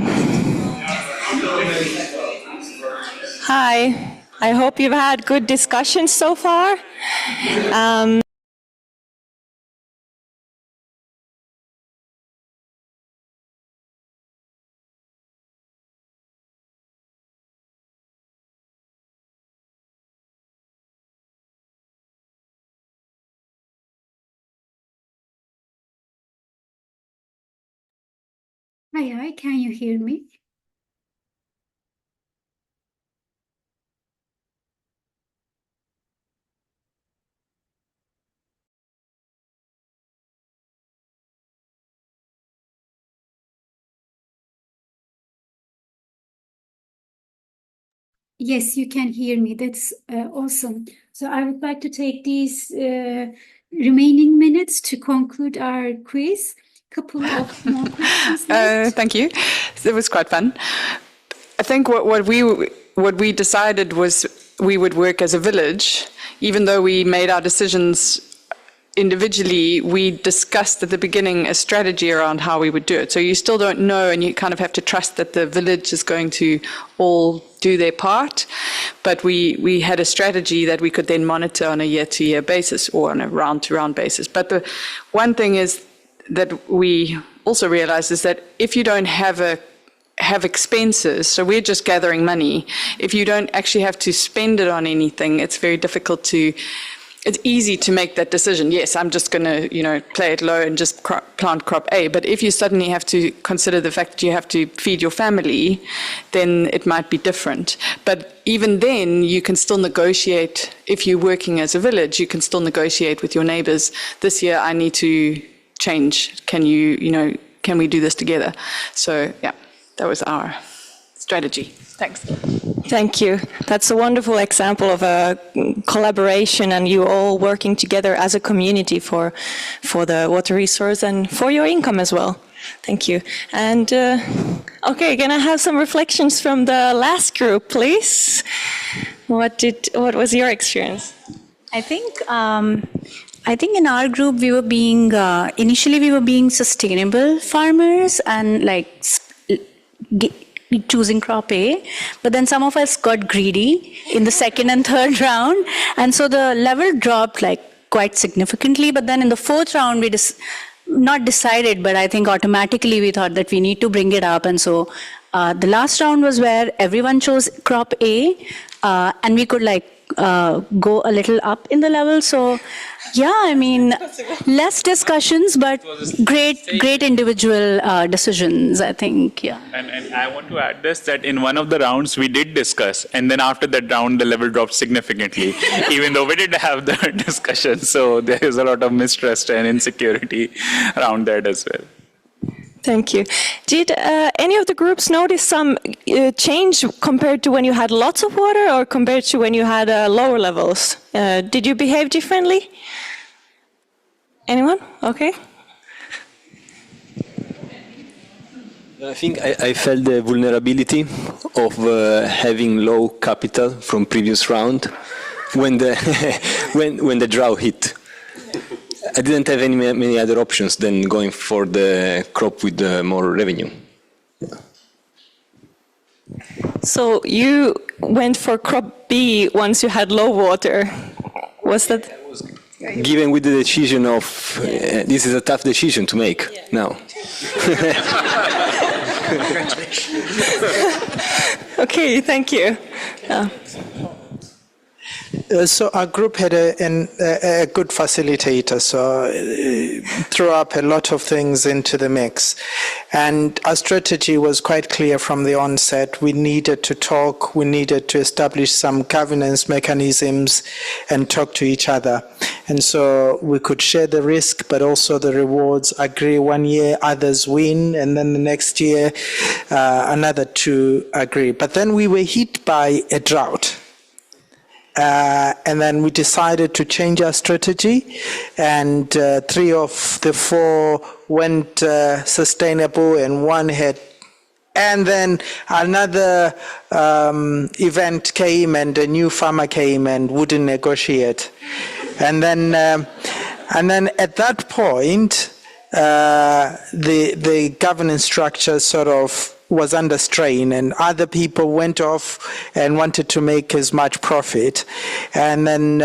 Speaker 2: Hi. I hope you've had good discussions so far.
Speaker 7: Hi, can you hear me? Yes, you can hear me. That's awesome. So I would like to take these remaining minutes to conclude our quiz. Couple of more questions left.
Speaker 8: Thank you. It was quite fun. I think what we decided was we would work as a village, even though we made our decisions individually. We discussed at the beginning a strategy around how we would do it. So you still don't know, and you kind of have to trust that the village is going to all do their part. But we had a strategy that we could then monitor on a year-to-year basis or on a round-to-round basis. But the one thing is that we also realize is that if you don't have expenses, so we're just gathering money, if you don't actually have to spend it on anything, it's very difficult to it's easy to make that decision. Yes, I'm just going to, play it low and just plant crop A. But if you suddenly have to consider the fact that you have to feed your family, then it might be different. But even then, you can still negotiate. If you're working as a village, you can still negotiate with your neighbors. This year, I need to change. Can can we do this together? So, yeah, that was our strategy. Thanks.
Speaker 2: Thank you. That's a wonderful example of a collaboration and you all working together as a community for the water resource and for your income as well. Thank you. And okay, can I have some reflections from the last group, please? What was your experience?
Speaker 9: I think in our group initially we were being sustainable farmers and choosing crop A, but then some of us got greedy in the second and third round, and so the level dropped quite significantly. But then in the fourth round, we not decided, but I think automatically we thought that we need to bring it up, and so the last round was where everyone chose crop A, and we could go a little up in the level. So yeah, I mean, less discussions, but great individual decisions, I think, yeah.
Speaker 10: And I want to add this, that in one of the rounds we did discuss, and then after that round the level dropped significantly, even though we did have the discussion. So there is a lot of mistrust and insecurity around that as well.
Speaker 2: Thank you. Did any of the groups notice some change compared to when you had lots of water or compared to when you had lower levels? Did you behave differently? Anyone? Okay.
Speaker 11: I think I felt the vulnerability of having low capital from previous round when the when the drought hit. I didn't have many other options than going for the crop with more revenue.
Speaker 2: So you went for crop B once you had low water. Was that?
Speaker 11: Given with the decision of, this is a tough decision to make now.
Speaker 2: Okay, thank you.
Speaker 12: So our group had a good facilitator, so threw up a lot of things into the mix. And our strategy was quite clear from the onset. We needed to talk, we needed to establish some governance mechanisms and talk to each other. And so we could share the risk, but also the rewards, agree 1 year, others win, and then the next year, another two agree. But then we were hit by a drought. And then we decided to change our strategy, and 3 of the 4 went sustainable and 1 had. And then another event came and a new farmer came and wouldn't negotiate. And then at that point, the governance structure sort of was under strain, and other people went off and wanted to make as much profit. And then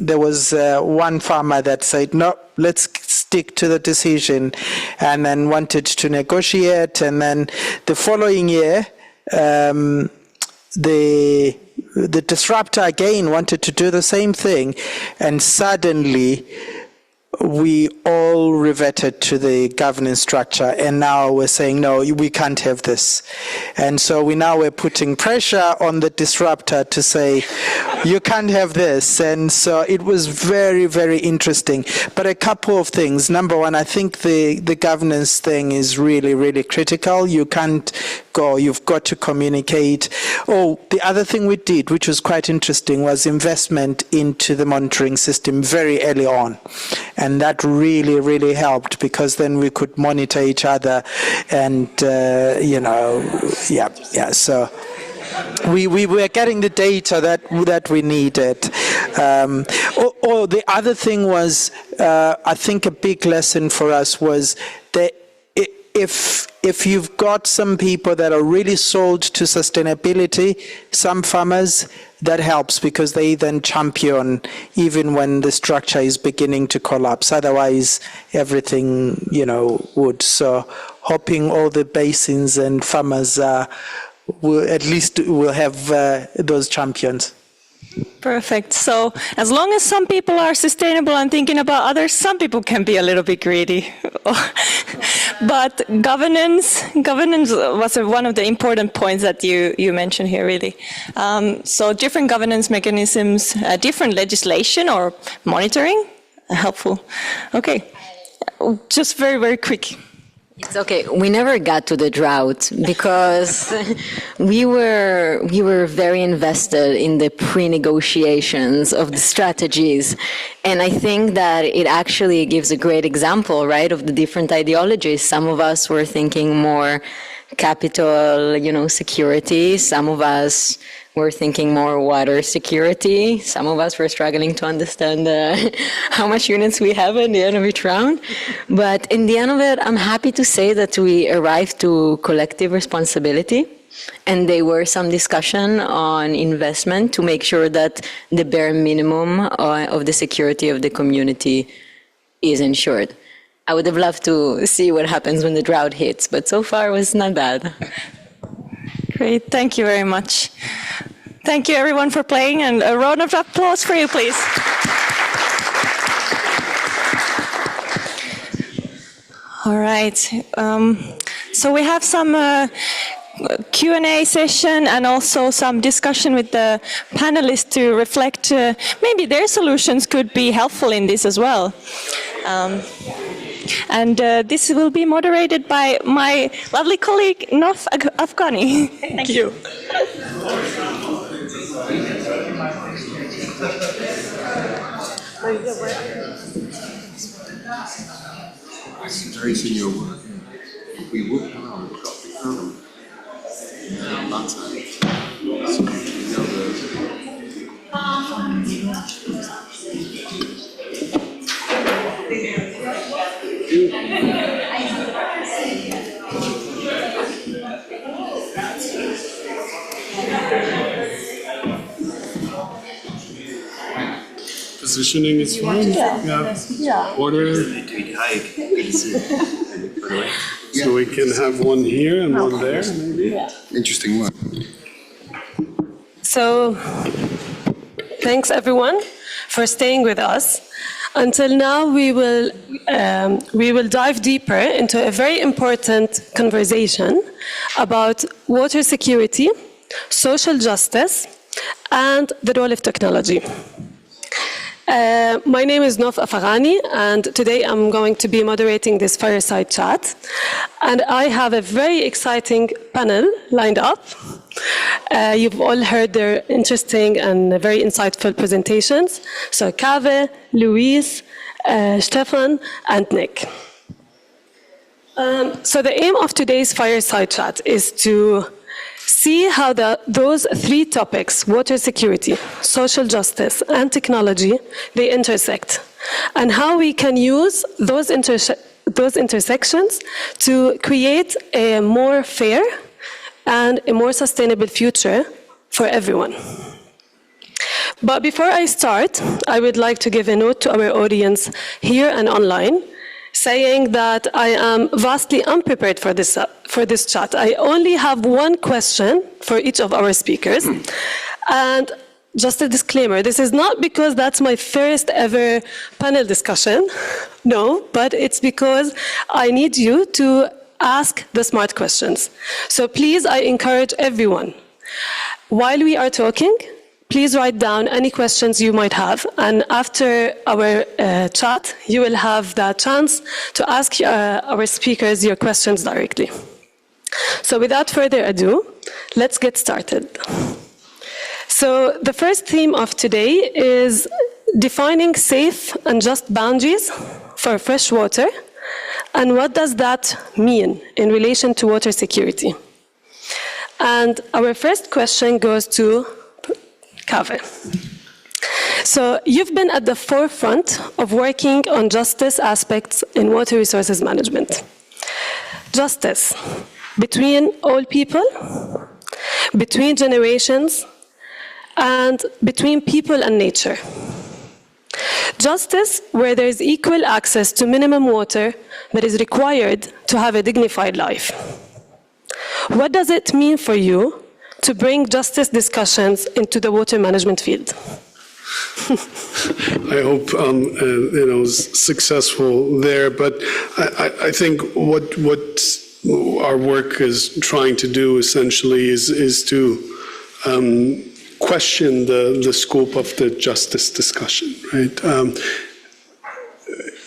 Speaker 12: there was one farmer that said, no, let's stick to the decision, and then wanted to negotiate. And then the following year, the disruptor again wanted to do the same thing, and suddenly we all reverted to the governance structure, and now we're saying, no, we can't have this. And so we're putting pressure on the disruptor to say, you can't have this. And so it was very, very interesting. But a couple of things. Number one, I think the governance thing is really, really critical. You can't go, you've got to communicate. Oh, the other thing we did, which was quite interesting, was investment into the monitoring system very early on. And that really, really helped, because then we could monitor each other and, so we were getting the data that we needed. The other thing was, I think a big lesson for us was that if you've got some people that are really sold to sustainability, some farmers, that helps, because they then champion even when the structure is beginning to collapse. Otherwise, everything, would. So hoping all the basins and farmers will have those champions.
Speaker 2: Perfect. So as long as some people are sustainable and thinking about others, some people can be a little bit greedy. But governance was one of the important points that you mentioned here, really. So different governance mechanisms, different legislation or monitoring, helpful. Okay, just very, very quick.
Speaker 13: It's okay. We never got to the drought because we were very invested in the pre-negotiations of the strategies. And I think that it actually gives a great example, right, of the different ideologies. Some of us were thinking more capital, security. Some of us were thinking more water security. Some of us were struggling to understand how much units we have at the end of each round. But in the end of it, I'm happy to say that we arrived to collective responsibility. And there were some discussion on investment to make sure that the bare minimum of the security of the community is ensured. I would have loved to see what happens when the drought hits, but so far it was not bad.
Speaker 2: Great, thank you very much. Thank you everyone for playing, and a round of applause for you, please. All right, so we have some Q&A session and also some discussion with the panelists to reflect, maybe their solutions could be helpful in this as well. And this will be moderated by my lovely colleague, Naf Afghani. Thank you.
Speaker 6: Very senior work. We would
Speaker 3: Positioning is fine. Yeah. Order. So we can have one here and one there, maybe.
Speaker 6: Interesting work.
Speaker 14: So, thanks everyone for staying with us. Until now, we will dive deeper into a very important conversation about water security, social justice, and the role of technology. My name is Nof Afghani, and today I'm going to be moderating this fireside chat. And I have a very exciting panel lined up. You've all heard their interesting and very insightful presentations. So Kaveh, Luis, Stefan, and Nick. So the aim of today's fireside chat is to see how those three topics, water security, social justice, and technology, they intersect, and how we can use those intersections to create a more fair and a more sustainable future for everyone. But before I start, I would like to give a note to our audience here and online, saying that I am vastly unprepared for this chat. I only have one question for each of our speakers. And just a disclaimer, this is not because that's my first ever panel discussion, no, but it's because I need you to ask the smart questions. So please, I encourage everyone, while we are talking, please write down any questions you might have, and after our chat, you will have the chance to ask our speakers your questions directly. So without further ado, let's get started. So the first theme of today is defining safe and just boundaries for fresh water, and what does that mean in relation to water security? And our first question goes to Kaveh. So you've been at the forefront of working on justice aspects in water resources management. Justice between all people, between generations, and between people and nature. Justice where there is equal access to minimum water that is required to have a dignified life. What does it mean for you to bring justice discussions into the water management field?
Speaker 3: I hope successful there, but I think what our work is trying to do essentially is to question the scope of the justice discussion, right?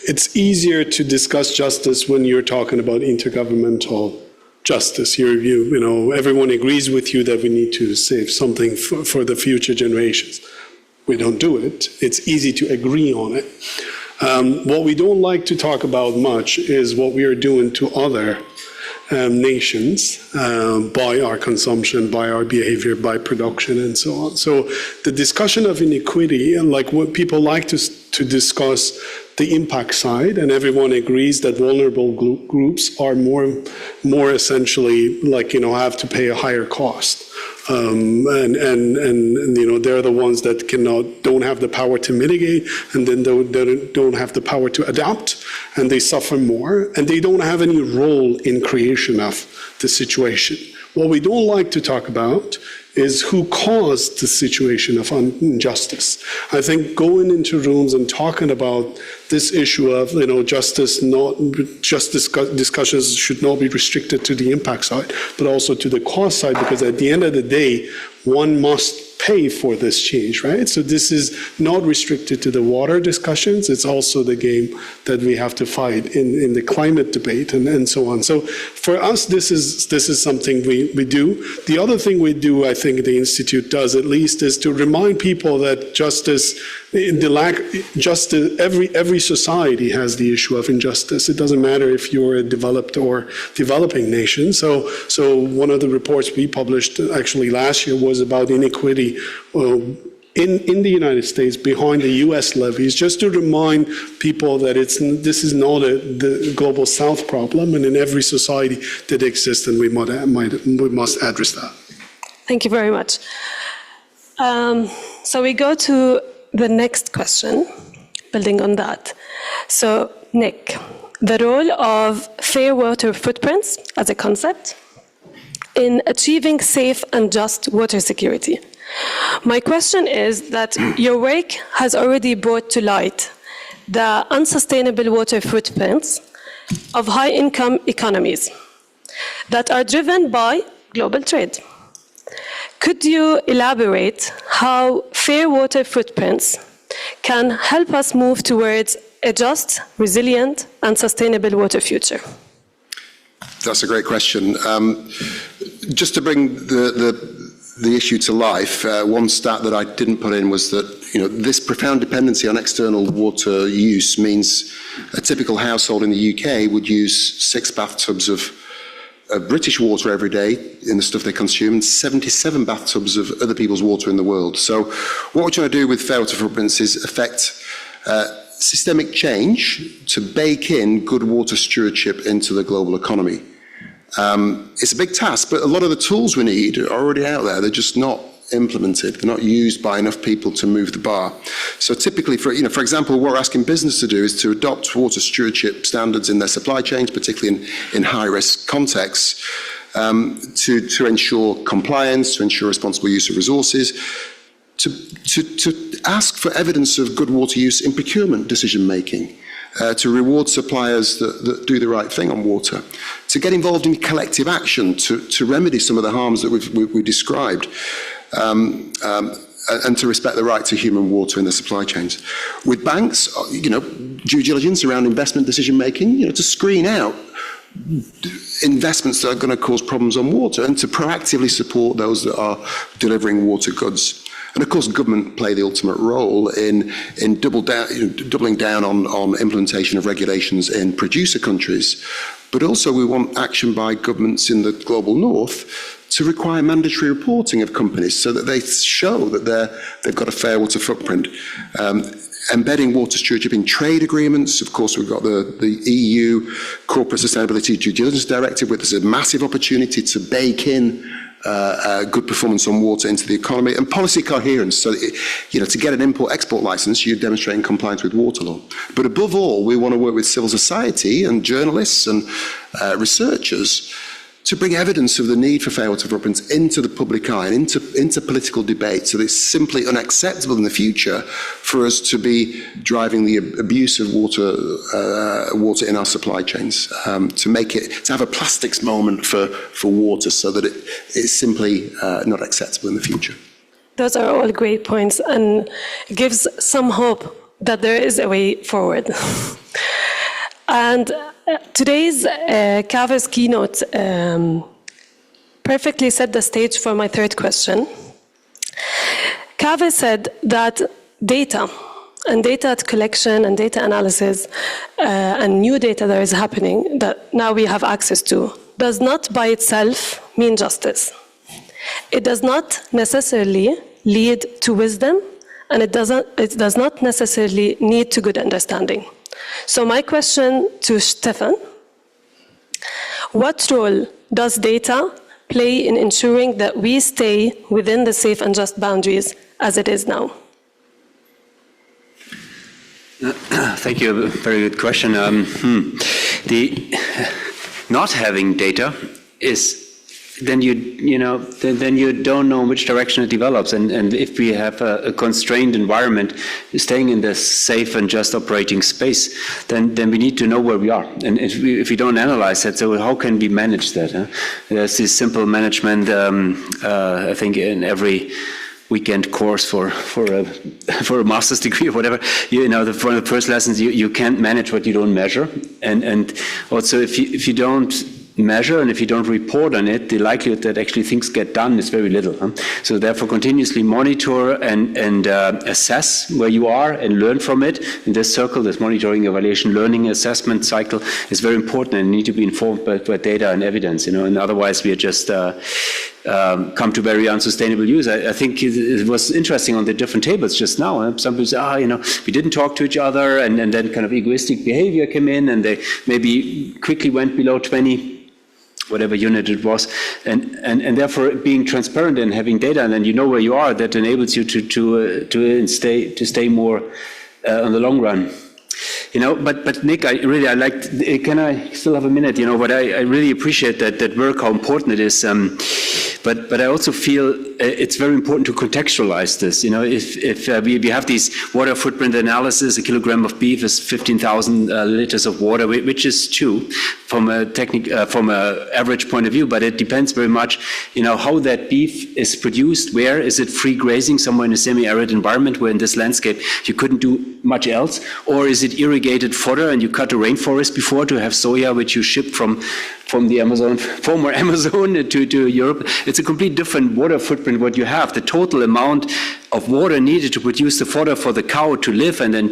Speaker 3: It's easier to discuss justice when you're talking about intergovernmental justice. Everyone agrees with you that we need to save something for the future generations. We don't do it. It's easy to agree on it. What we don't like to talk about much is what we are doing to other nations by our consumption, by our behavior, by production, and so on. So the discussion of inequity, and like what people like to discuss the impact side, and everyone agrees that vulnerable groups are more essentially have to pay a higher cost. And they're the ones that don't have the power to mitigate, and then don't have the power to adapt, and they suffer more, and they don't have any role in creation of the situation. What we don't like to talk about is who caused the situation of injustice. I think going into rooms and talking about this issue of justice discussions should not be restricted to the impact side, but also to the cost side, because at the end of the day, one must pay for this change, right? So this is not restricted to the water discussions. It's also the game that we have to fight in the climate debate and so on. So for us, this is something we do. The other thing we do, I think the Institute does at least, is to remind people that justice, every society has the issue of injustice. It doesn't matter if you're a developed or developing nation. So one of the reports we published actually last year was about inequity in the United States behind the U.S. levees, just to remind people that this is not the global South problem, and in every society that exists, and we must address that.
Speaker 14: Thank you very much. So we go to the next question, building on that. So, Nick, the role of fair water footprints as a concept in achieving safe and just water security. My question is that your work has already brought to light the unsustainable water footprints of high-income economies that are driven by global trade. Could you elaborate how fair water footprints can help us move towards a just, resilient, and sustainable water future?
Speaker 6: That's a great question. Just to bring the issue to life, one stat that I didn't put in was that this profound dependency on external water use means a typical household in the UK would use 6 bathtubs of British water every day in the stuff they consume, and 77 bathtubs of other people's water in the world. So what we're trying to do with fair water footprints is affect systemic change to bake in good water stewardship into the global economy. It's a big task, but a lot of the tools we need are already out there. They're just not implemented. They're not used by enough people to move the bar. So typically, for example, what we're asking business to do is to adopt water stewardship standards in their supply chains, particularly in high-risk contexts, to ensure compliance, to ensure responsible use of resources, to ask for evidence of good water use in procurement decision-making, to reward suppliers that do the right thing on water, to get involved in collective action to remedy some of the harms that we've described, and to respect the right to human water in the supply chains. With banks, due diligence around investment decision-making, to screen out investments that are going to cause problems on water and to proactively support those that are delivering water goods. And of course, government play the ultimate role in doubling down on implementation of regulations in producer countries. But also we want action by governments in the global north to require mandatory reporting of companies so that they show that they've got a fair water footprint. Embedding water stewardship in trade agreements. Of course, we've got the EU Corporate Sustainability Due Diligence Directive, where there's a massive opportunity to bake in good performance on water into the economy, and policy coherence. So, to get an import-export license, you're demonstrating compliance with water law. But above all, we want to work with civil society and journalists and researchers to bring evidence of the need for fair water footprints into the public eye and into political debate, so that it's simply unacceptable in the future for us to be driving the abuse of water in our supply chains, to have a plastics moment for water, so that it's simply not acceptable in the future.
Speaker 14: Those are all great points and gives some hope that there is a way forward. And today's Kave's keynote perfectly set the stage for my third question. Kave said that data and data collection and data analysis and new data that is happening that now we have access to does not by itself mean justice. It does not necessarily lead to wisdom, and it does not necessarily lead to good understanding. So my question to Stefan, what role does data play in ensuring that we stay within the safe and just boundaries as it is now?
Speaker 4: Thank you. Very good question. The not having data is then you don't know which direction it develops. And if we have a constrained environment, staying in this safe and just operating space, then we need to know where we are. And if we don't analyze that, so how can we manage that? Huh? There's this simple management, I think, in every weekend course for a master's degree or whatever. One of the first lessons, you can't manage what you don't measure. And also if you don't measure and if you don't report on it, the likelihood that actually things get done is very little. Huh? So therefore, continuously monitor and assess where you are and learn from it. In this circle, this monitoring, evaluation, learning, assessment cycle is very important and need to be informed by data and evidence. And otherwise we are just come to very unsustainable use. I think it was interesting on the different tables just now. Some people say, we didn't talk to each other, and then kind of egoistic behavior came in, and they maybe quickly went below 20. Whatever unit it was, and therefore being transparent and having data, and then you know where you are, that enables you to stay more on the long run. But Nick, I liked. Can I still have a minute? But I really appreciate that work, how important it is. But I also feel it's very important to contextualize this. If we have these water footprint analysis, a kilogram of beef is 15,000 liters of water, which is true from a average point of view. But it depends very much, how that beef is produced. Where is it free grazing somewhere in a semi-arid environment where in this landscape you couldn't do much else, or is it irrigated fodder and you cut a rainforest before to have soya which you ship from the Amazon, former Amazon to Europe? It's a completely different water footprint what you have. The total amount of water needed to produce the fodder for the cow to live and then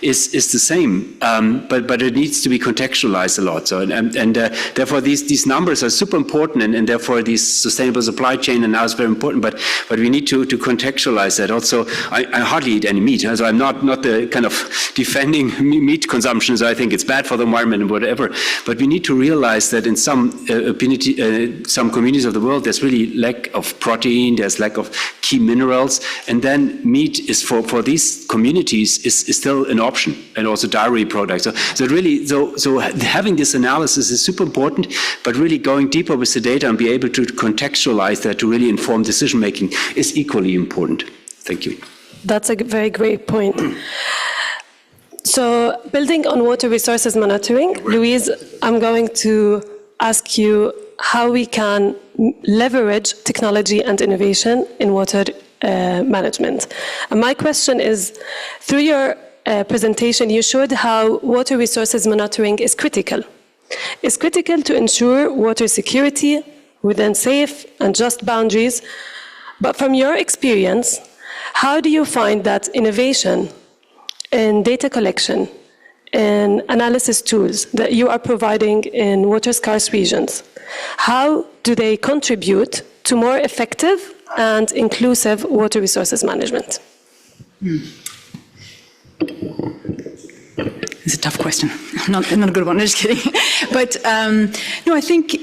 Speaker 4: is the same, but it needs to be contextualized a lot. So and therefore these numbers are super important, and therefore these sustainable supply chain and now is very important. But we need to contextualize that. Also, I hardly eat any meat, so I'm not the kind of defending meat consumption. So I think it's bad for the environment and whatever. But we need to realize that in some communities of the world, there's really lack of protein, there's lack of key minerals. And then meat is for these communities is still an option, and also dairy products. So having this analysis is super important, but really going deeper with the data and be able to contextualize that to really inform decision making is equally important. Thank you.
Speaker 14: That's a very great point. So building on water resources monitoring, Louise, I'm going to ask you how we can leverage technology and innovation in water management. And my question is, through your presentation, you showed how water resources monitoring is critical. It's critical to ensure water security within safe and just boundaries. But from your experience, how do you find that innovation in data collection and analysis tools that you are providing in water-scarce regions, how do they contribute to more effective and inclusive water resources management?
Speaker 5: It's a tough question. Not a good one, I'm just kidding. But no, I think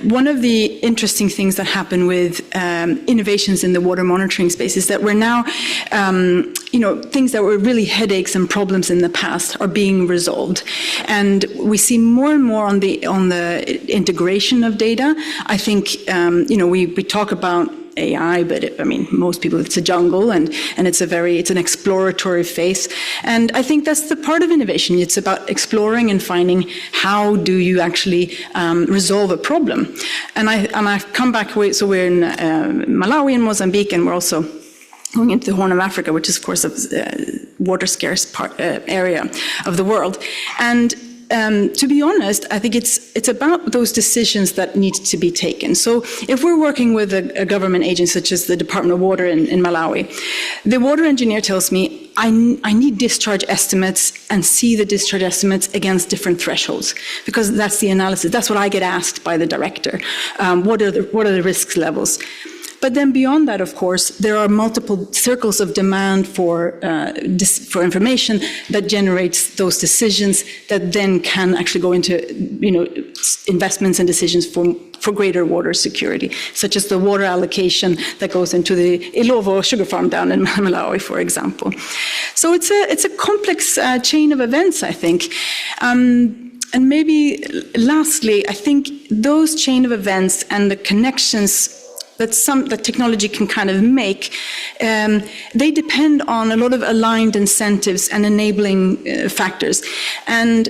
Speaker 5: one of the interesting things that happen with innovations in the water monitoring space is that we're now things that were really headaches and problems in the past are being resolved. And we see more and more on the integration of data. I think, we talk about AI, but most people, it's a jungle and it's an exploratory phase. And I think that's the part of innovation. It's about exploring and finding how do you actually resolve a problem. And I've come back, so we're in Malawi and Mozambique, and we're also going into the Horn of Africa, which is, of course, a water scarce area of the world. And to be honest, I think it's about those decisions that need to be taken. So if we're working with a government agency such as the Department of Water in Malawi, the water engineer tells me, I need discharge estimates and see the discharge estimates against different thresholds, because that's the analysis. That's what I get asked by the director. What are the risk levels? But then beyond that, of course, there are multiple circles of demand for information that generates those decisions that then can actually go into, investments and decisions for greater water security, such as the water allocation that goes into the Ilovo sugar farm down in Malawi, for example. So it's a complex chain of events, I think. And maybe lastly, I think those chain of events and the connections that technology can kind of make, they depend on a lot of aligned incentives and enabling factors. And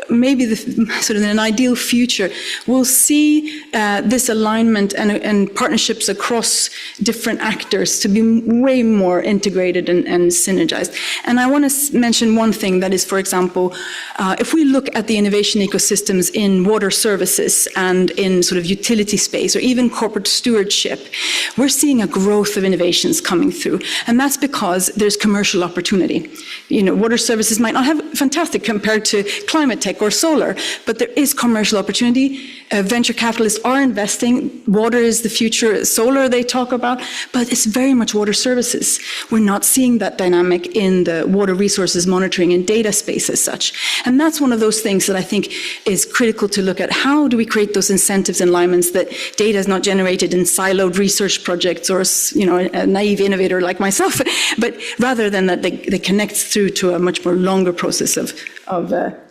Speaker 5: maybe in an ideal future, we'll see this alignment and partnerships across different actors to be way more integrated and synergized. And I want to mention one thing that is, for example, if we look at the innovation ecosystems in water services and in sort of utility space or even corporate stewardship, we're seeing a growth of innovations coming through. And that's because there's commercial opportunity. Water services might not have fantastic compared to climate tech or solar, but there is commercial opportunity. Venture capitalists are investing. Water is the future. Solar they talk about, but it's very much water services. We're not seeing that dynamic in the water resources monitoring and data space as such. And that's one of those things that I think is critical to look at. How do we create those incentives and alignments that data is not generated in siloed research projects or, a naive innovator like myself, but rather than that they connect through to a much more longer process of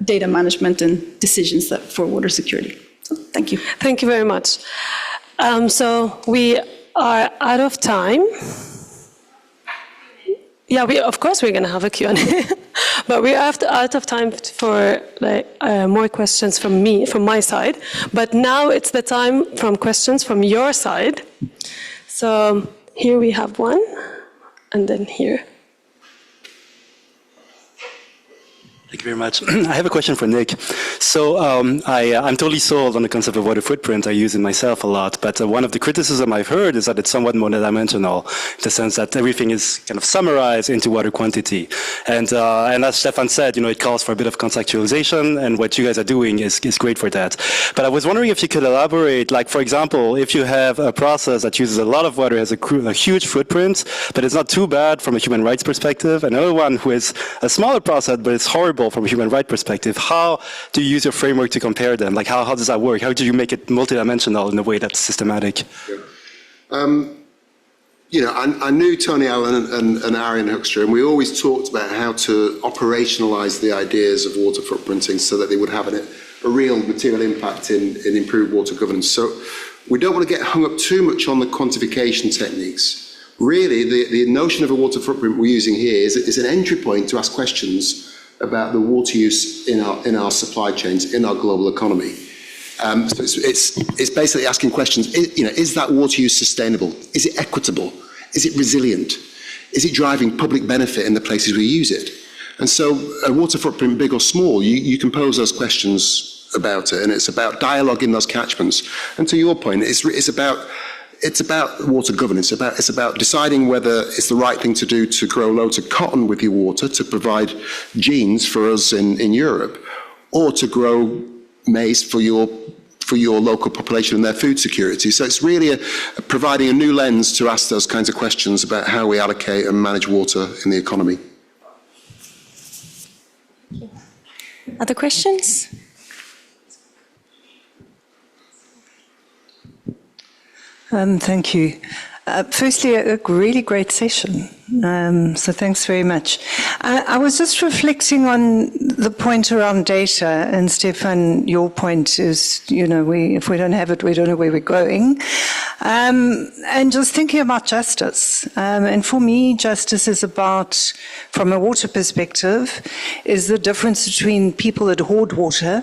Speaker 5: data management and decisions for water security. So, thank you.
Speaker 14: Thank you very much. So we are out of time. Yeah, of course we're going to have a Q&A, but we're out of time for more questions from my side. But now it's the time from questions from your side. So here we have one, and then here.
Speaker 15: Thank you very much. I have a question for Nick. So I'm totally sold on the concept of water footprint. I use it myself a lot. But one of the criticism I've heard is that it's somewhat monodimensional, in the sense that everything is kind of summarized into water quantity. And as Stefan said, it calls for a bit of contextualization, and what you guys are doing is great for that. But I was wondering if you could elaborate, like, for example, if you have a process that uses a lot of water, has a huge footprint, but it's not too bad from a human rights perspective. Another one who is a smaller process, but it's horrible from a human rights perspective. How do you use your framework to compare them? Like, how does that work? How do you make it multidimensional in a way that's systematic?
Speaker 6: I knew Tony Allen and Arian Hoekstra, and we always talked about how to operationalize the ideas of water footprinting so that they would have a real material impact in improved water governance. So we don't want to get hung up too much on the quantification techniques. Really, the notion of a water footprint we're using here is an entry point to ask questions about the water use in our supply chains, in our global economy. So it's basically asking questions. Is that water use sustainable? Is it equitable? Is it resilient? Is it driving public benefit in the places we use it? And so a water footprint, big or small, you can pose those questions about it, and it's about dialogue in those catchments. And to your point, it's about water governance. It's about deciding whether it's the right thing to do to grow loads of cotton with your water to provide jeans for us in Europe, or to grow maize for your local population and their food security. So it's really providing a new lens to ask those kinds of questions about how we allocate and manage water in the economy.
Speaker 2: Other questions?
Speaker 16: Thank you. Firstly, a really great session. So thanks very much. I was just reflecting on the point around data, and Stefan, your point is, if we don't have it, we don't know where we're going. And just thinking about justice. And for me, justice is about, from a water perspective, is the difference between people that hoard water,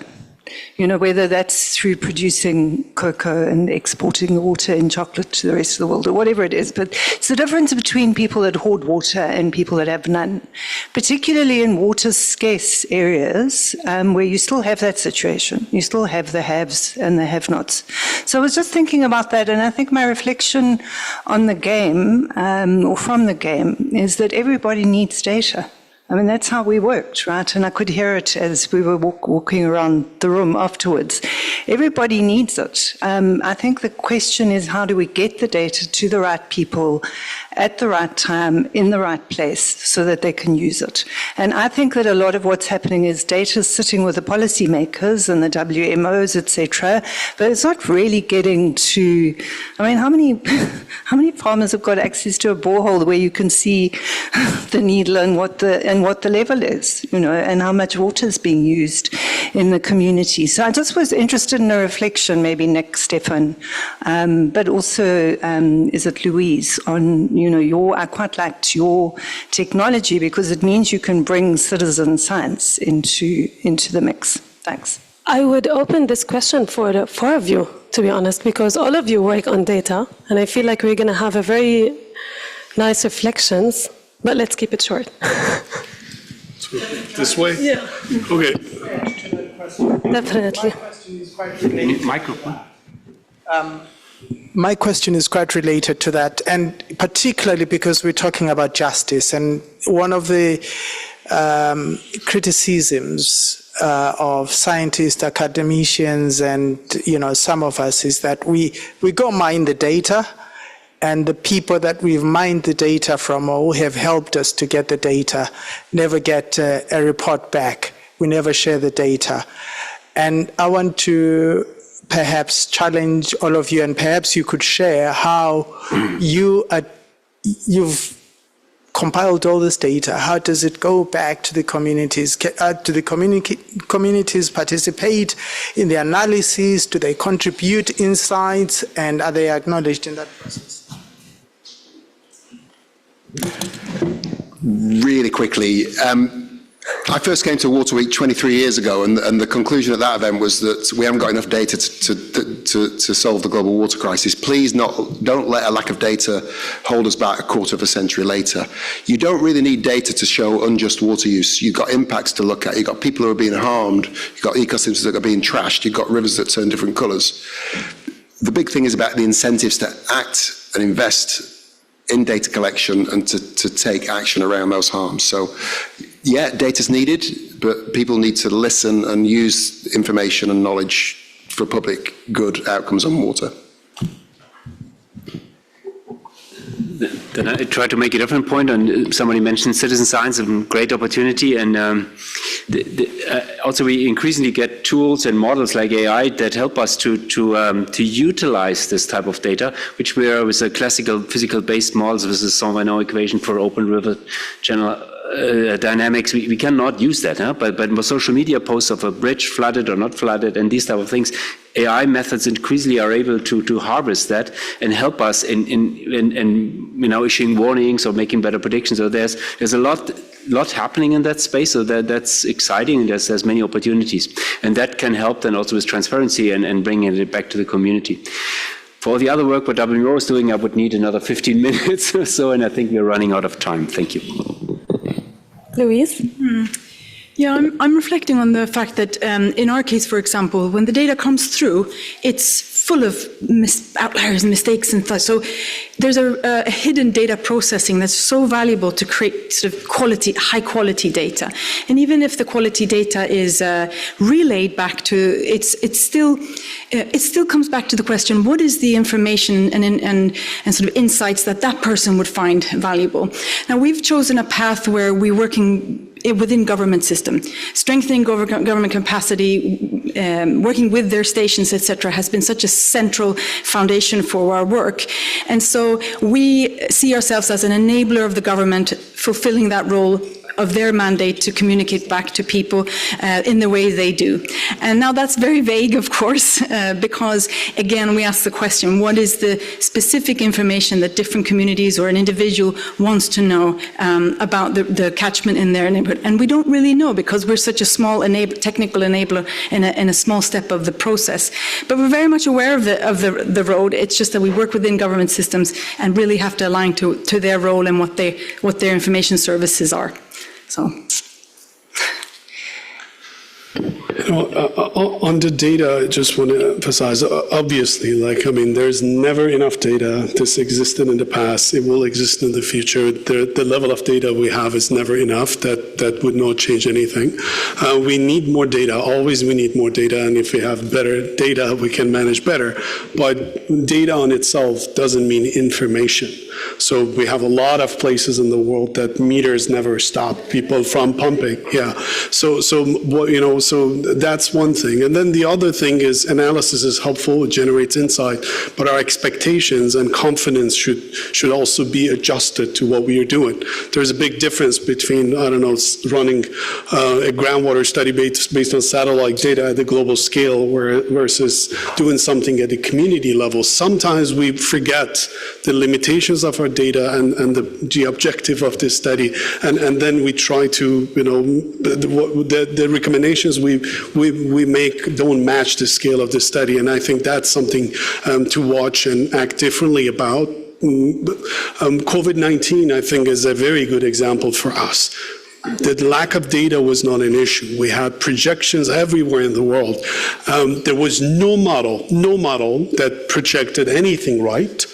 Speaker 16: whether that's through producing cocoa and exporting the water in chocolate to the rest of the world or whatever it is. But it's the difference between people that hoard water and people that have none, particularly in water scarce areas where you still have that situation. You still have the haves and the have-nots. So I was just thinking about that, and I think my reflection on the game or from the game is that everybody needs data. I mean, that's how we worked, right? And I could hear it as we were walking around the room afterwards. Everybody needs it. I think the question is, how do we get the data to the right people at the right time, in the right place, so that they can use it? And I think that a lot of what's happening is data sitting with the policymakers and the WMOs, etc., but it's not really getting to, I mean, how many farmers have got access to a borehole where you can see the needle and what the level is, and how much water is being used in the community. So I just was interested in a reflection, maybe Nick, Stefan, but also, is it Louise, on, I quite liked your technology because it means you can bring citizen science into the mix. Thanks.
Speaker 14: I would open this question for the four of you, to be honest, because all of you work on data, and I feel like we're going to have a very nice reflections, but let's keep it short.
Speaker 3: This way?
Speaker 14: Yeah.
Speaker 3: Okay.
Speaker 14: Definitely.
Speaker 4: Microphone.
Speaker 12: My question is quite related to that, and particularly because we're talking about justice. And one of the criticisms of scientists, academicians, and some of us is that we go mine the data, and the people that we've mined the data from or who have helped us to get the data never get a report back. We never share the data. And I want to perhaps challenge all of you, and perhaps you could share how you've compiled all this data. How does it go back to the communities? Do the communities participate in the analysis? Do they contribute insights? And are they acknowledged in that process?
Speaker 6: Really quickly, I first came to Water Week 23 years ago, and the conclusion at that event was that we haven't got enough data to solve the global water crisis. Please don't let a lack of data hold us back a quarter of a century later. You don't really need data to show unjust water use. You've got impacts to look at. You've got people who are being harmed. You've got ecosystems that are being trashed. You've got rivers that turn different colours. The big thing is about the incentives to act and invest in data collection and to take action around those harms. So, yeah, data's needed, but people need to listen and use information and knowledge for public good outcomes on water.
Speaker 4: Then I try to make a different point on, somebody mentioned citizen science, a great opportunity, and also we increasingly get tools and models like AI that help us to utilize this type of data, which we are with a classical physical-based models with the Saint-Venant equation for open river channel dynamics. We cannot use that, but social media posts of a bridge flooded or not flooded and these type of things, AI methods increasingly are able to harvest that and help us in issuing warnings or making better predictions. So there's a lot happening in that space. So that's exciting. And there's many opportunities, and that can help then also with transparency and bringing it back to the community. For all the other work what WMO is doing, I would need another 15 minutes or so, and I think we're running out of time. Thank you.
Speaker 14: Louise?
Speaker 5: Yeah, I'm reflecting on the fact that in our case, for example, when the data comes through, it's full of outliers and mistakes and stuff. So there's a hidden data processing that's so valuable to create sort of high quality data. And even if the quality data is relayed back to, it still comes back to the question: what is the information and sort of insights that person would find valuable? Now we've chosen a path where we're working within government system. Strengthening government capacity, working with their stations, etc., has been such a central foundation for our work. And so we see ourselves as an enabler of the government fulfilling that role of their mandate to communicate back to people in the way they do. And now that's very vague, of course, because, again, we ask the question, what is the specific information that different communities or an individual wants to know about the catchment in their neighborhood? And we don't really know because we're such a small technical enabler in a small step of the process. But we're very much aware of the road. It's just that we work within government systems and really have to align to their role and what their information services are. So.
Speaker 3: On the data, I just want to emphasize, obviously, there's never enough data. This existed in the past. It will exist in the future. The level of data we have is never enough. That would not change anything. We need more data. Always we need more data. And if we have better data, we can manage better. But data on itself doesn't mean information. So we have a lot of places in the world that meters never stop people from pumping. Yeah. So that's one thing. And then the other thing is analysis is helpful, it generates insight, but our expectations and confidence should also be adjusted to what we are doing. There's a big difference between, running a groundwater study based on satellite data at the global scale versus doing something at the community level. Sometimes we forget the limitations of our data and the objective of this study, and then we try to, the recommendations we make don't match the scale of the study, and I think that's something to watch and act differently about. COVID-19, I think, is a very good example for us. The lack of data was not an issue. We had projections everywhere in the world. There was no model that projected anything right.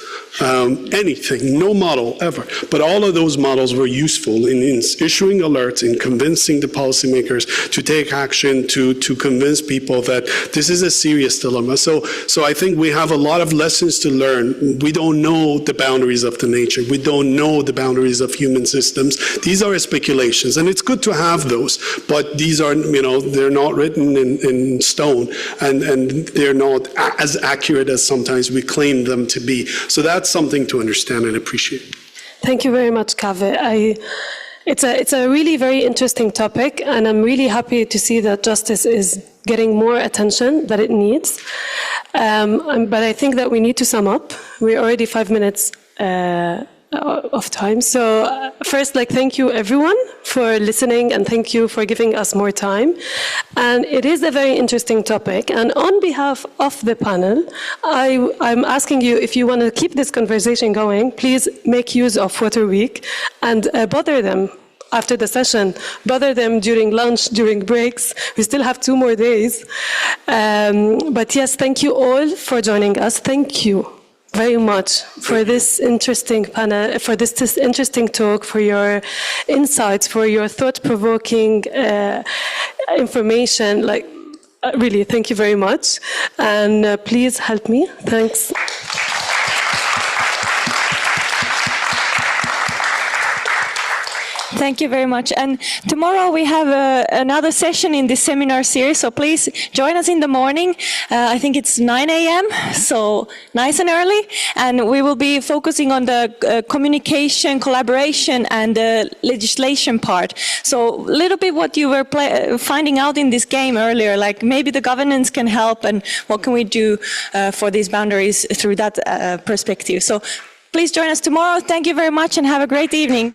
Speaker 3: No model ever. But all of those models were useful in issuing alerts, in convincing the policymakers to take action, to convince people that this is a serious dilemma. So I think we have a lot of lessons to learn. We don't know the boundaries of the nature. We don't know the boundaries of human systems. These are speculations, and it's good to have those, but these are, they're not written in stone, and they're not as accurate as sometimes we claim them to be. So that's something to understand and appreciate.
Speaker 14: Thank you very much, Kaveh. It's a really very interesting topic, and I'm really happy to see that justice is getting more attention that it needs. But I think that we need to sum up. We're already 5 minutes of time. So first, thank you everyone for listening, and thank you for giving us more time. And it is a very interesting topic. And on behalf of the panel, I'm asking you, if you want to keep this conversation going, please make use of Water Week and bother them after the session, bother them during lunch, during breaks. We still have 2 more days. But yes, thank you all for joining us. Thank you very much for this interesting panel, for this interesting talk, for your insights, for your thought-provoking information. Really, thank you very much. And please help me. Thanks.
Speaker 2: Thank you very much. And tomorrow we have another session in this seminar series, so please join us in the morning. I think it's 9 a.m., so nice and early. And we will be focusing on the communication, collaboration, and the legislation part. So a little bit what you were finding out in this game earlier, maybe the governance can help, and what can we do for these boundaries through that perspective. So please join us tomorrow. Thank you very much, and have a great evening.